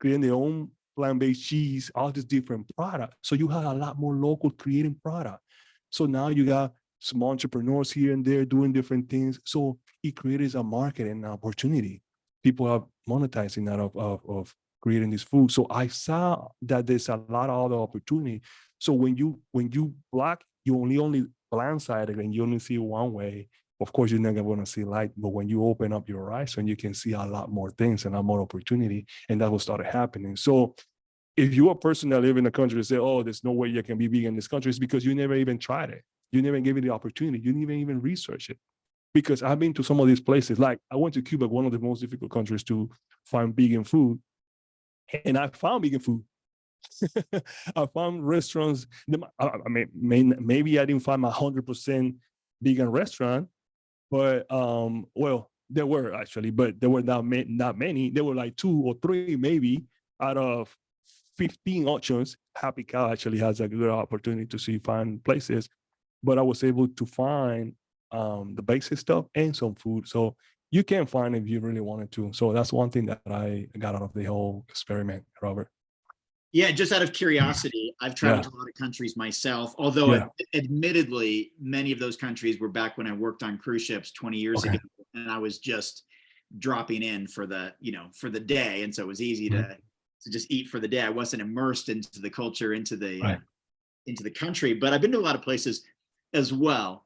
creating their own plant-based cheese, all these different products. So you have a lot more local creating product. So now you got small entrepreneurs here and there doing different things. So it creates a market and an opportunity. People are monetizing out of creating this food. So I saw that there's a lot of other opportunity. So when you block, you only blindsided and you only see one way. Of course, you're never going to see light, but when you open up your eyes, and you can see a lot more things and a lot more opportunity, and that will start happening. So if you're a person that live in a country and say, oh, there's no way you can be vegan in this country, it's because you never even tried it. You never gave it the opportunity. You didn't even research it. Because I've been to some of these places, like I went to Cuba, one of the most difficult countries to find vegan food, and I found vegan food. I found restaurants. I mean, maybe I didn't find my 100% vegan restaurant, but well, there were actually, but there were not many. There were like 2 or 3 maybe out of 15 options. Happy Cow actually has a good opportunity to find places, but I was able to find the basic stuff and some food. So you can find if you really wanted to. So that's one thing that I got out of the whole experiment, Robert. Yeah, just out of curiosity, I've traveled to a lot of countries myself, although admittedly, many of those countries were back when I worked on cruise ships 20 years ago, and I was just dropping in for the day. And so it was easy to just eat for the day. I wasn't immersed into the culture, into the country, but I've been to a lot of places as well.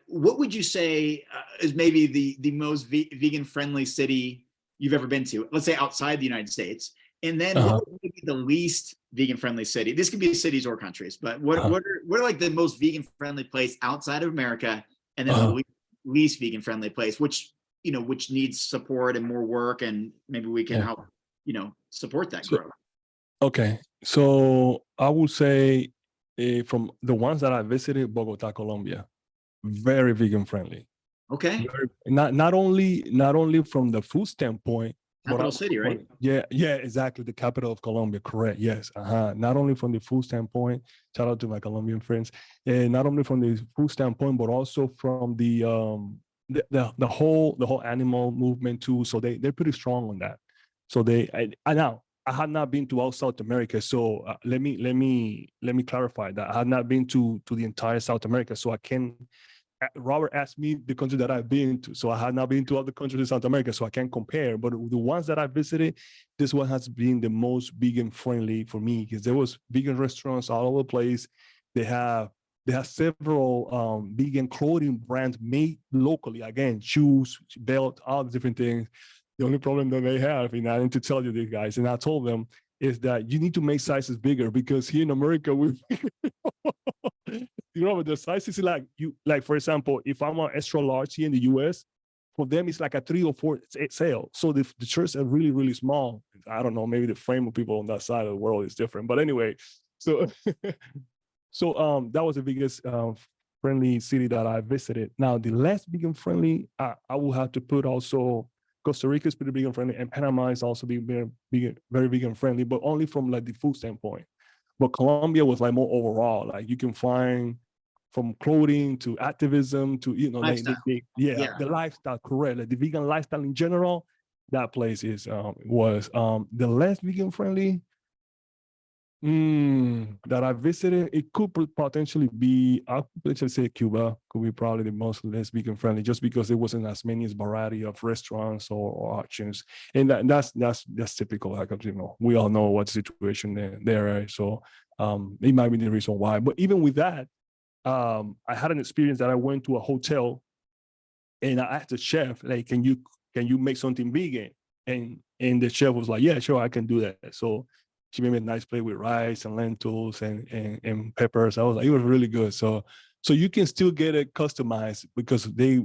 What would you say is maybe the most vegan friendly city you've ever been to? Let's say outside the United States. And then what would be the least vegan friendly city? This can be cities or countries, but what are like the most vegan friendly place outside of America, and then the least vegan friendly place, which needs support and more work, and maybe we can help, support that growth. Okay. So I would say from the ones that I visited, Bogota, Colombia, very vegan friendly. Okay. Not only from the food standpoint, Capital city, right? Yeah, exactly. The capital of Colombia, correct. Yes. Not only from the food standpoint, shout out to my Colombian friends, and not only from the food standpoint, but also from the whole animal movement too. So they're pretty strong on that. So I had not been to all South America, so let me clarify that I had not been to the entire South America, so I can. Robert asked me the country that I've been to, so I had not been to other countries in South America, so I can't compare. But the ones that I visited, this one has been the most vegan friendly for me, because there was vegan restaurants all over the place. They have There are several vegan clothing brands made locally. Again, shoes, belt, all the different things. The only problem that they have, and I need to tell you this, guys, and I told them, is that you need to make sizes bigger, because here in America, we, the sizes, like for example, if I'm an extra large here in the US, for them it's like a 3 or 4 XL. So the shirts are really, really small. I don't know, maybe the frame of people on that side of the world is different. But anyway, so so that was the biggest friendly city that I visited. Now, the less vegan friendly, I will have to put also Costa Rica is pretty vegan friendly, and Panama is also being very vegan friendly, but only from like the food standpoint. But Colombia was like more overall. Like you can find from clothing to activism to Lifestyle. yeah, the lifestyle, correct? Like the vegan lifestyle in general. That place is was the less vegan friendly that I visited. It could potentially be, I could potentially say Cuba could be probably the most less vegan friendly, just because there wasn't as many variety of restaurants or options, and that's typical. Like, we all know what the situation there, right? So it might be the reason why. But even with that, I had an experience that I went to a hotel, and I asked the chef, like, can you make something vegan? And the chef was like, yeah, sure, I can do that. So she made me a nice plate with rice and lentils and peppers. I was like, it was really good. So you can still get it customized, because they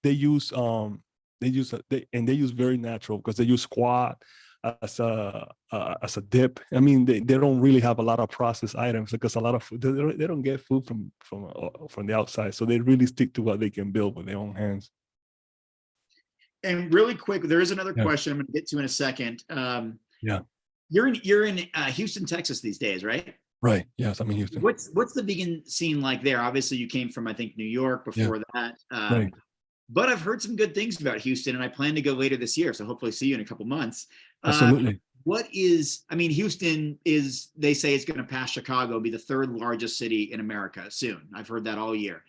use they use very natural, because they use squat as a dip. I mean, they don't really have a lot of processed items, because a lot of food, they don't get food from the outside. So they really stick to what they can build with their own hands. And really quick, there is another Yeah. question I'm going to get to in a second. Yeah. You're in Houston, Texas these days, right? Right. Yes, I'm in Houston. What's the vegan scene like there? Obviously, you came from, I think, New York before that. Right. But I've heard some good things about Houston, and I plan to go later this year. So hopefully see you in a couple months. Absolutely. Houston is, they say it's going to pass Chicago, be the 3rd largest city in America soon. I've heard that all year.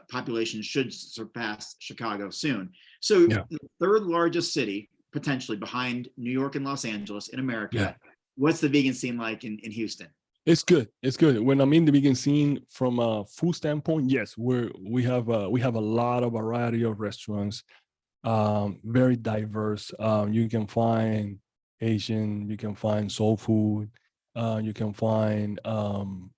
Population should surpass Chicago soon. So the 3rd largest city, potentially behind New York and Los Angeles in America. Yeah. What's the vegan scene like in Houston? It's good. It's good. When I'm in the vegan scene from a food standpoint, yes, we have a lot of variety of restaurants, very diverse. You can find Asian, you can find soul food, you can find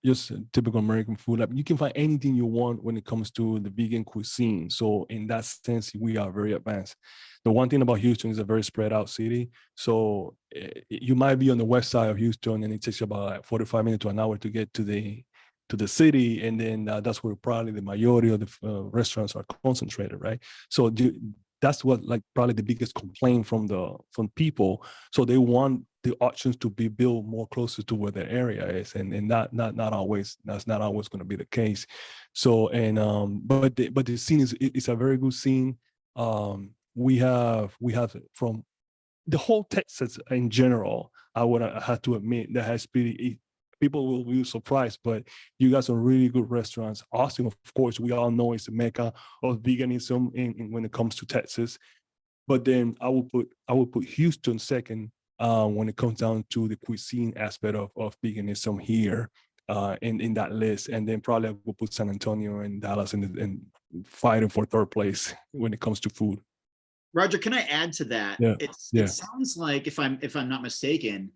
just typical American food. Like, you can find anything you want when it comes to the vegan cuisine. So in that sense, we are very advanced. The one thing about Houston is a very spread out city. So you might be on the west side of Houston, and it takes you about 45 minutes to an hour to get to the city, and then that's where probably the majority of the restaurants are concentrated, right? So that's what, like, probably the biggest complaint from people. So they want the options to be built more closer to where their area is, and not always, that's not always going to be the case. So but the scene is a very good scene. We have from the whole Texas in general. I have to admit that has been, people will be surprised, but you got some really good restaurants. Austin, of course, we all know is the mecca of veganism in when it comes to Texas. But then I will put Houston second when it comes down to the cuisine aspect of veganism here in that list. And then probably I will put San Antonio and Dallas and fighting for 3rd place when it comes to food. Roger, can I add to that? Yeah. It sounds like, if I'm not mistaken,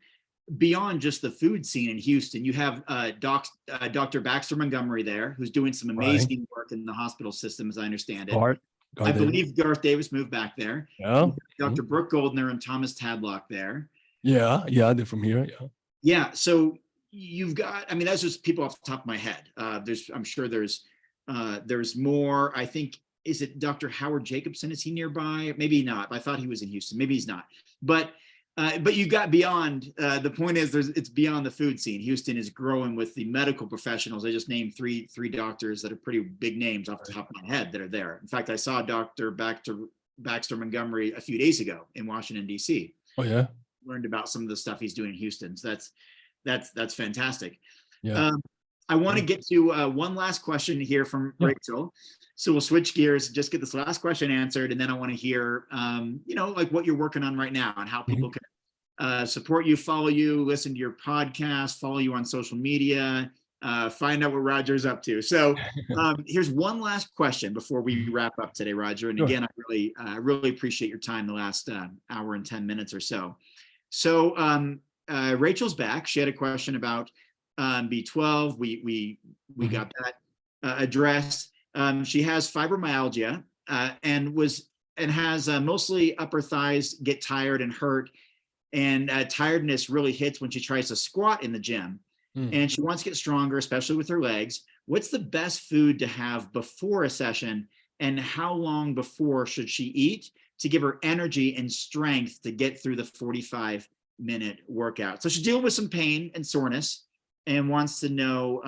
beyond just the food scene in Houston, you have Dr. Baxter Montgomery there, who's doing some amazing work in the hospital system, as I understand it. I believe Garth Davis moved back there. Yeah. Dr. Brooke Goldner and Thomas Tadlock there. Yeah, they're from here. Yeah. Yeah. So you've got, I mean, that's just people off the top of my head. I'm sure there's more. I think, is it Dr. Howard Jacobson? Is he nearby? Maybe not. I thought he was in Houston. Maybe he's not. But you got beyond. The point is, it's beyond the food scene. Houston is growing with the medical professionals. I just named three doctors that are pretty big names off the top of my head that are there. In fact, I saw Dr. Baxter Montgomery a few days ago in Washington, D.C. Oh yeah. Learned about some of the stuff he's doing in Houston. So that's fantastic. Yeah. I want to get to one last question here from Rachel. So we'll switch gears, just get this last question answered, and then I want to hear, like what you're working on right now and how people can support you, follow you, listen to your podcast, follow you on social media, find out what Roger's up to. So here's one last question before we wrap up today, Roger. And again, I really appreciate your time the last hour and 10 minutes or so. So Rachel's back. She had a question about B12. We got that addressed. She has fibromyalgia and has mostly upper thighs get tired and hurt. And tiredness really hits when she tries to squat in the gym. And she wants to get stronger, especially with her legs. What's the best food to have before a session? And how long before should she eat to give her energy and strength to get through the 45-minute workout? So she's dealing with some pain and soreness and wants to know,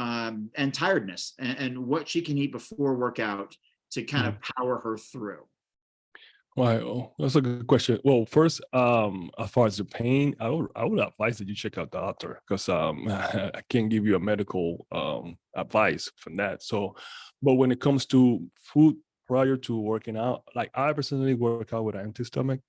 and tiredness and what she can eat before workout to kind of power her through. Wow, that's a good question. Well, first, as far as the pain, I would advise that you check out the doctor, because I can't give you a medical advice from that. So, but when it comes to food prior to working out, like I personally work out with an empty stomach.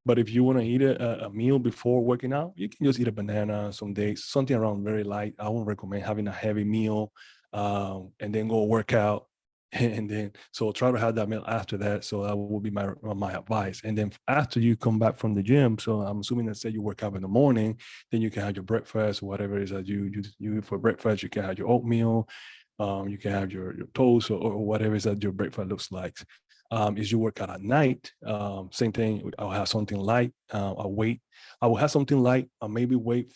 But if you want to eat a meal before working out, you can just eat a banana some days, something around very light. I won't recommend having a heavy meal and then go work out. And then, so try to have that meal after that. So that will be my advice. And then after you come back from the gym, so I'm assuming that say you work out in the morning, then you can have your breakfast, whatever it is that you eat for breakfast. You can have your oatmeal, you can have your toast or whatever it is that your breakfast looks like. Is you work out at night, same thing. I'll have something light. I will have something light. I'll maybe wait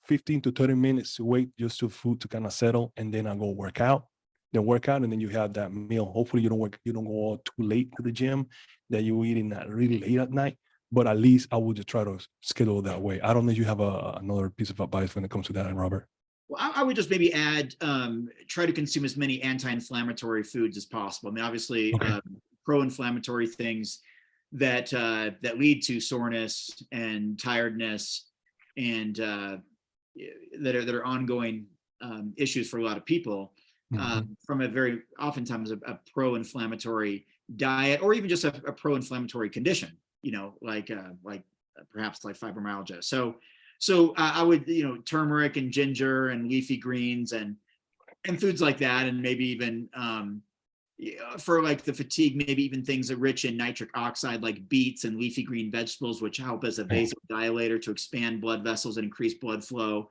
15 to 30 minutes to wait just for food to kind of settle, and then I'll go work out. Then work out, and then you have that meal. Hopefully you don't go too late to the gym, that you eating that really late at night. But at least I would just try to schedule that way. I don't know if you have another piece of advice when it comes to that, Robert. Well, I would just maybe add, try to consume as many anti-inflammatory foods as possible. I mean, obviously, pro-inflammatory things that lead to soreness and tiredness, and that are ongoing issues for a lot of people. From a very oftentimes a pro-inflammatory diet, or even just a pro-inflammatory condition, like perhaps like fibromyalgia. So I would, turmeric and ginger and leafy greens and foods like that, and maybe even for like the fatigue, maybe even things that are rich in nitric oxide, like beets and leafy green vegetables, which help as a vasodilator to expand blood vessels and increase blood flow.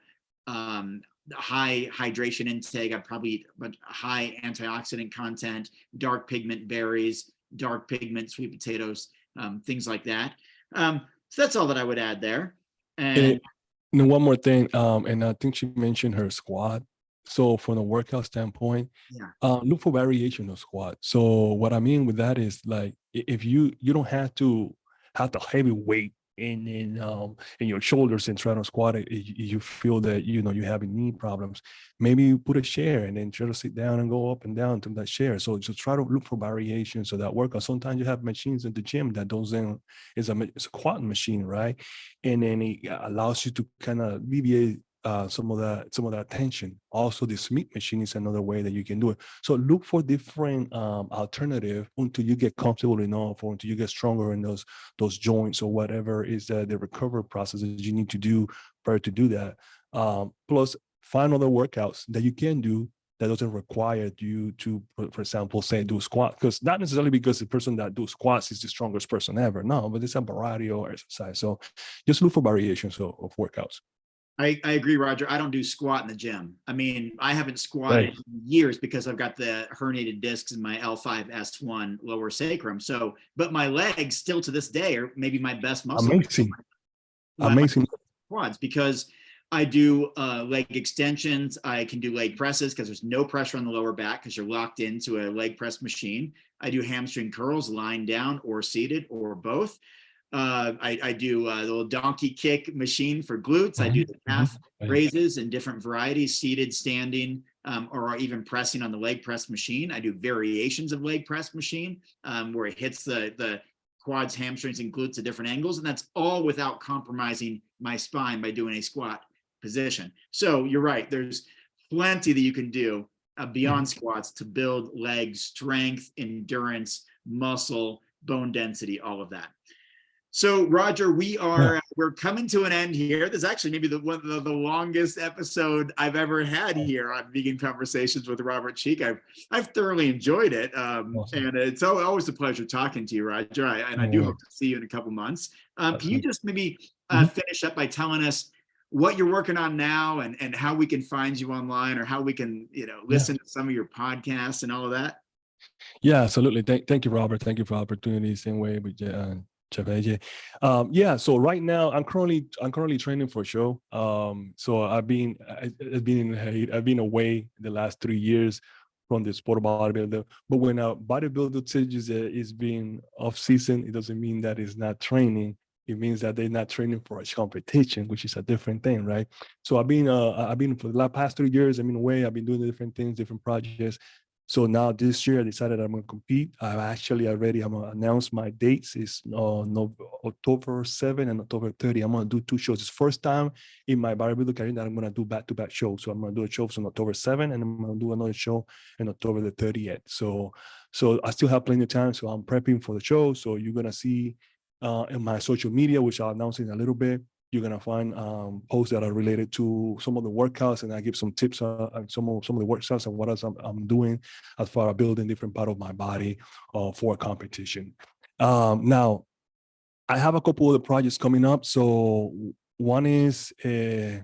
High hydration intake. I'd probably eat a high antioxidant content, dark pigment berries, dark pigment sweet potatoes, things like that. So that's all that I would add there. And one more thing, and I think she mentioned her squat. So from a workout standpoint, look for variation of squat. So what I mean with that is, like, if you don't have to have the heavy weight in your shoulders and try to squat it, you feel that you're having knee problems, maybe you put a chair and then try to sit down and go up and down to that chair. So just try to look for variation. So that workout, sometimes you have machines at the gym that it's a squat machine, right? And then it allows you to kind of alleviate some of that tension. Also, the Smith machine is another way that you can do it. So look for different alternative until you get comfortable enough, or until you get stronger in those joints, or whatever is the recovery process that you need to do prior to do that. Plus, find other workouts that you can do that doesn't require you to, for example, say do squat, because not necessarily because the person that do squats is the strongest person ever. No, but it's a variety of exercise. So just look for variations of workouts. I agree, Roger. I don't do squat in the gym. I mean, I haven't squatted in years because I've got the herniated discs in my L5-S1 lower sacrum. So, but my legs still to this day are maybe my best muscle. Amazing quads, because I do leg extensions. I can do leg presses because there's no pressure on the lower back because you're locked into a leg press machine. I do hamstring curls lying down or seated or both. I do the little donkey kick machine for glutes. I do the calf raises in different varieties, seated, standing, or even pressing on the leg press machine. I do variations of leg press machine where it hits the quads, hamstrings, and glutes at different angles. And that's all without compromising my spine by doing a squat position. So you're right. There's plenty that you can do beyond squats to build leg strength, endurance, muscle, bone density, all of that. So Roger, we're coming to an end here. This is actually maybe one of the longest episode I've ever had here on Vegan Conversations with Robert Cheeke. I've thoroughly enjoyed it, Awesome. and it's always a pleasure talking to you, Roger. I do hope to see you in a couple months. Can you just maybe finish up by telling us what you're working on now, and how we can find you online, or how we can listen to some of your podcasts and all of that? Yeah, absolutely. Thank you, Robert. Thank you for the opportunity. Same way with Chef AJ. So right now I'm currently training for a show. So I've been away the last 3 years from the sport of bodybuilder. But when a bodybuilder tells you that it's being off season, it doesn't mean that it's not training. It means that they're not training for a competition, which is a different thing, right? So I've been for the past 3 years. I've been away. I've been doing different things, different projects. So now this year I decided I'm going to compete. I'm going to announce my dates. It's October 7 and October 30. I'm going to do 2 shows. It's first time in my bodybuilder career that I'm going to do back-to-back shows. So I'm going to do a show on October 7 and I'm going to do another show on October the 30th. So I still have plenty of time. So I'm prepping for the show. So you're going to see in my social media, which I'll announce in a little bit, you're gonna find posts that are related to some of the workouts, and I give some tips on some of the workouts and what else I'm doing as far as building different part of my body for a competition. Now, I have a couple of the projects coming up. So one is I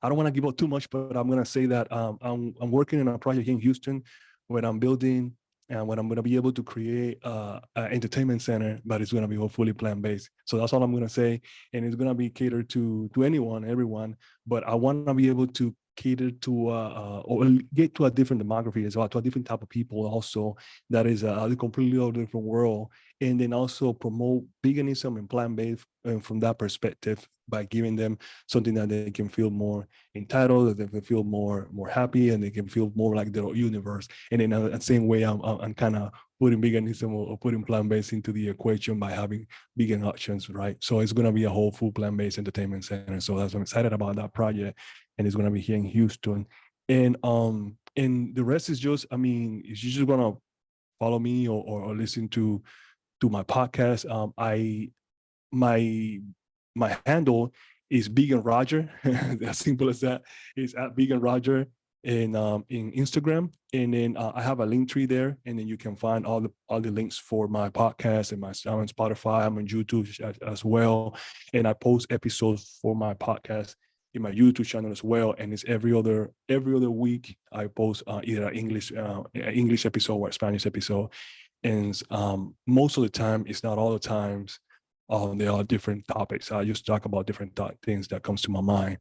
don't want to give out too much, but I'm gonna say that I'm working on a project here in Houston where I'm building. And when I'm going to be able to create an entertainment center, but it's going to be hopefully plant-based. So that's all I'm going to say. And it's going to be catered to anyone, everyone. But I want to be able to cater to or get to a different demography as well, to a different type of people also that is a completely different world. And then also promote veganism and plant-based from that perspective by giving them something that they can feel more entitled, that they can feel more happy, and they can feel more like their universe. And in the same way, I'm kind of putting veganism or putting plant-based into the equation by having vegan options, right? So it's going to be a whole full plant-based entertainment center. So I'm excited about that project, and it's going to be here in Houston. And the rest is just, if you're just going to follow me or listen to my podcast, my handle is Vegan Roger. As simple as that. It's at Vegan Roger in Instagram, and then I have a link tree there, and then you can find all the links for my podcast, and I'm on Spotify, I'm on YouTube as well, and I post episodes for my podcast in my YouTube channel as well. And it's every other week I post either an English episode or a Spanish episode, and most of the time, it's not all the times. There are different topics. I just talk about different things that comes to my mind.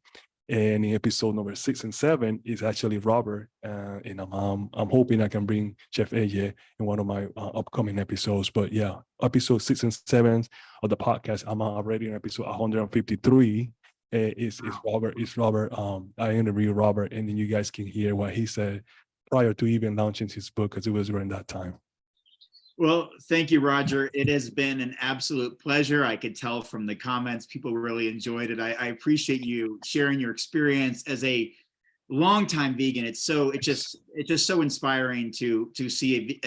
And in episode number 6 and 7 is actually Robert, and I'm hoping I can bring Chef AJ in one of my upcoming episodes. But yeah, episode 6 and 7 of the podcast, I'm already in episode 153. It's Robert. I interviewed Robert, and then you guys can hear what he said prior to even launching his book, because it was during that time. Well, thank you, Roger. It has been an absolute pleasure. I could tell from the comments, people really enjoyed it. I appreciate you sharing your experience as a longtime vegan. It's just so inspiring to see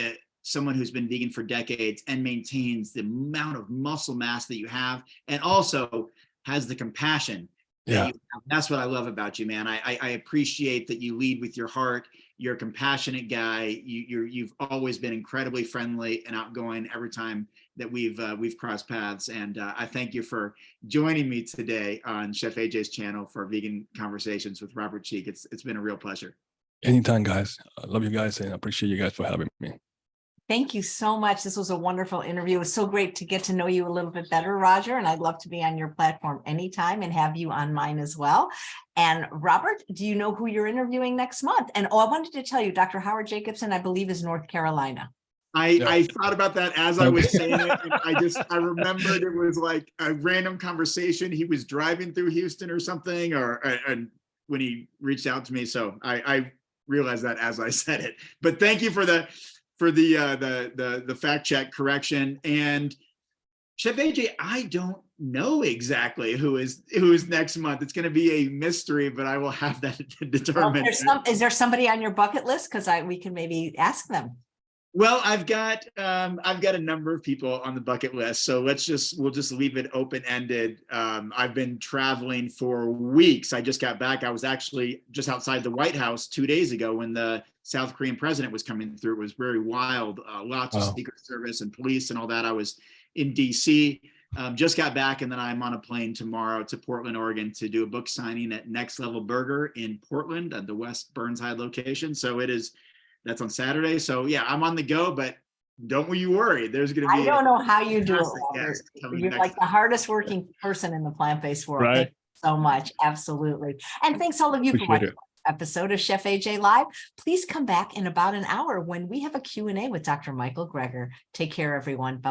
someone who's been vegan for decades and maintains the amount of muscle mass that you have, and also has the compassion. Yeah, that's what I love about you, man. I appreciate that you lead with your heart. You're a compassionate guy. You've always been incredibly friendly and outgoing every time that we've crossed paths. And I thank you for joining me today on Chef AJ's channel for Vegan Conversations with Robert Cheeke. It's been a real pleasure. Anytime, guys. I love you guys, and I appreciate you guys for having me. Thank you so much. This was a wonderful interview. It was so great to get to know you a little bit better, Roger, and I'd love to be on your platform anytime and have you on mine as well. And Robert, do you know who you're interviewing next month? And I wanted to tell you, Dr. Howard Jacobson, I believe, is North Carolina. I thought about that as I was saying it, and I remembered it was like a random conversation. He was driving through Houston or something, and when he reached out to me, so I realized that as I said it. But thank you for the fact check correction. And Chef AJ, I don't know exactly who is next month. It's going to be a mystery, but I will have that determined. Well, is there somebody on your bucket list? Because we can maybe ask them. Well, I've got a number of people on the bucket list, so we'll just leave it open-ended. I've been traveling for weeks. I just got back. I was actually just outside the White House 2 days ago when the South Korean president was coming through. It was very wild. Lots of Wow. Secret Service and police and all that. I was in DC. Just got back, and then I'm on a plane tomorrow to Portland, Oregon, to do a book signing at Next Level Burger in Portland at the West Burnside location. So that's on Saturday. So yeah, I'm on the go, but don't you worry. There's going to be I don't know how you do it, fantastic Robert. guest coming You're next like the hardest working person in the plant-based world. Right. Thank you so much. Absolutely. And thanks all of you for Appreciate watching it. this episode of Chef AJ Live. Please come back in about an hour when we have a Q&A with Dr. Michael Greger. Take care, everyone. Bye.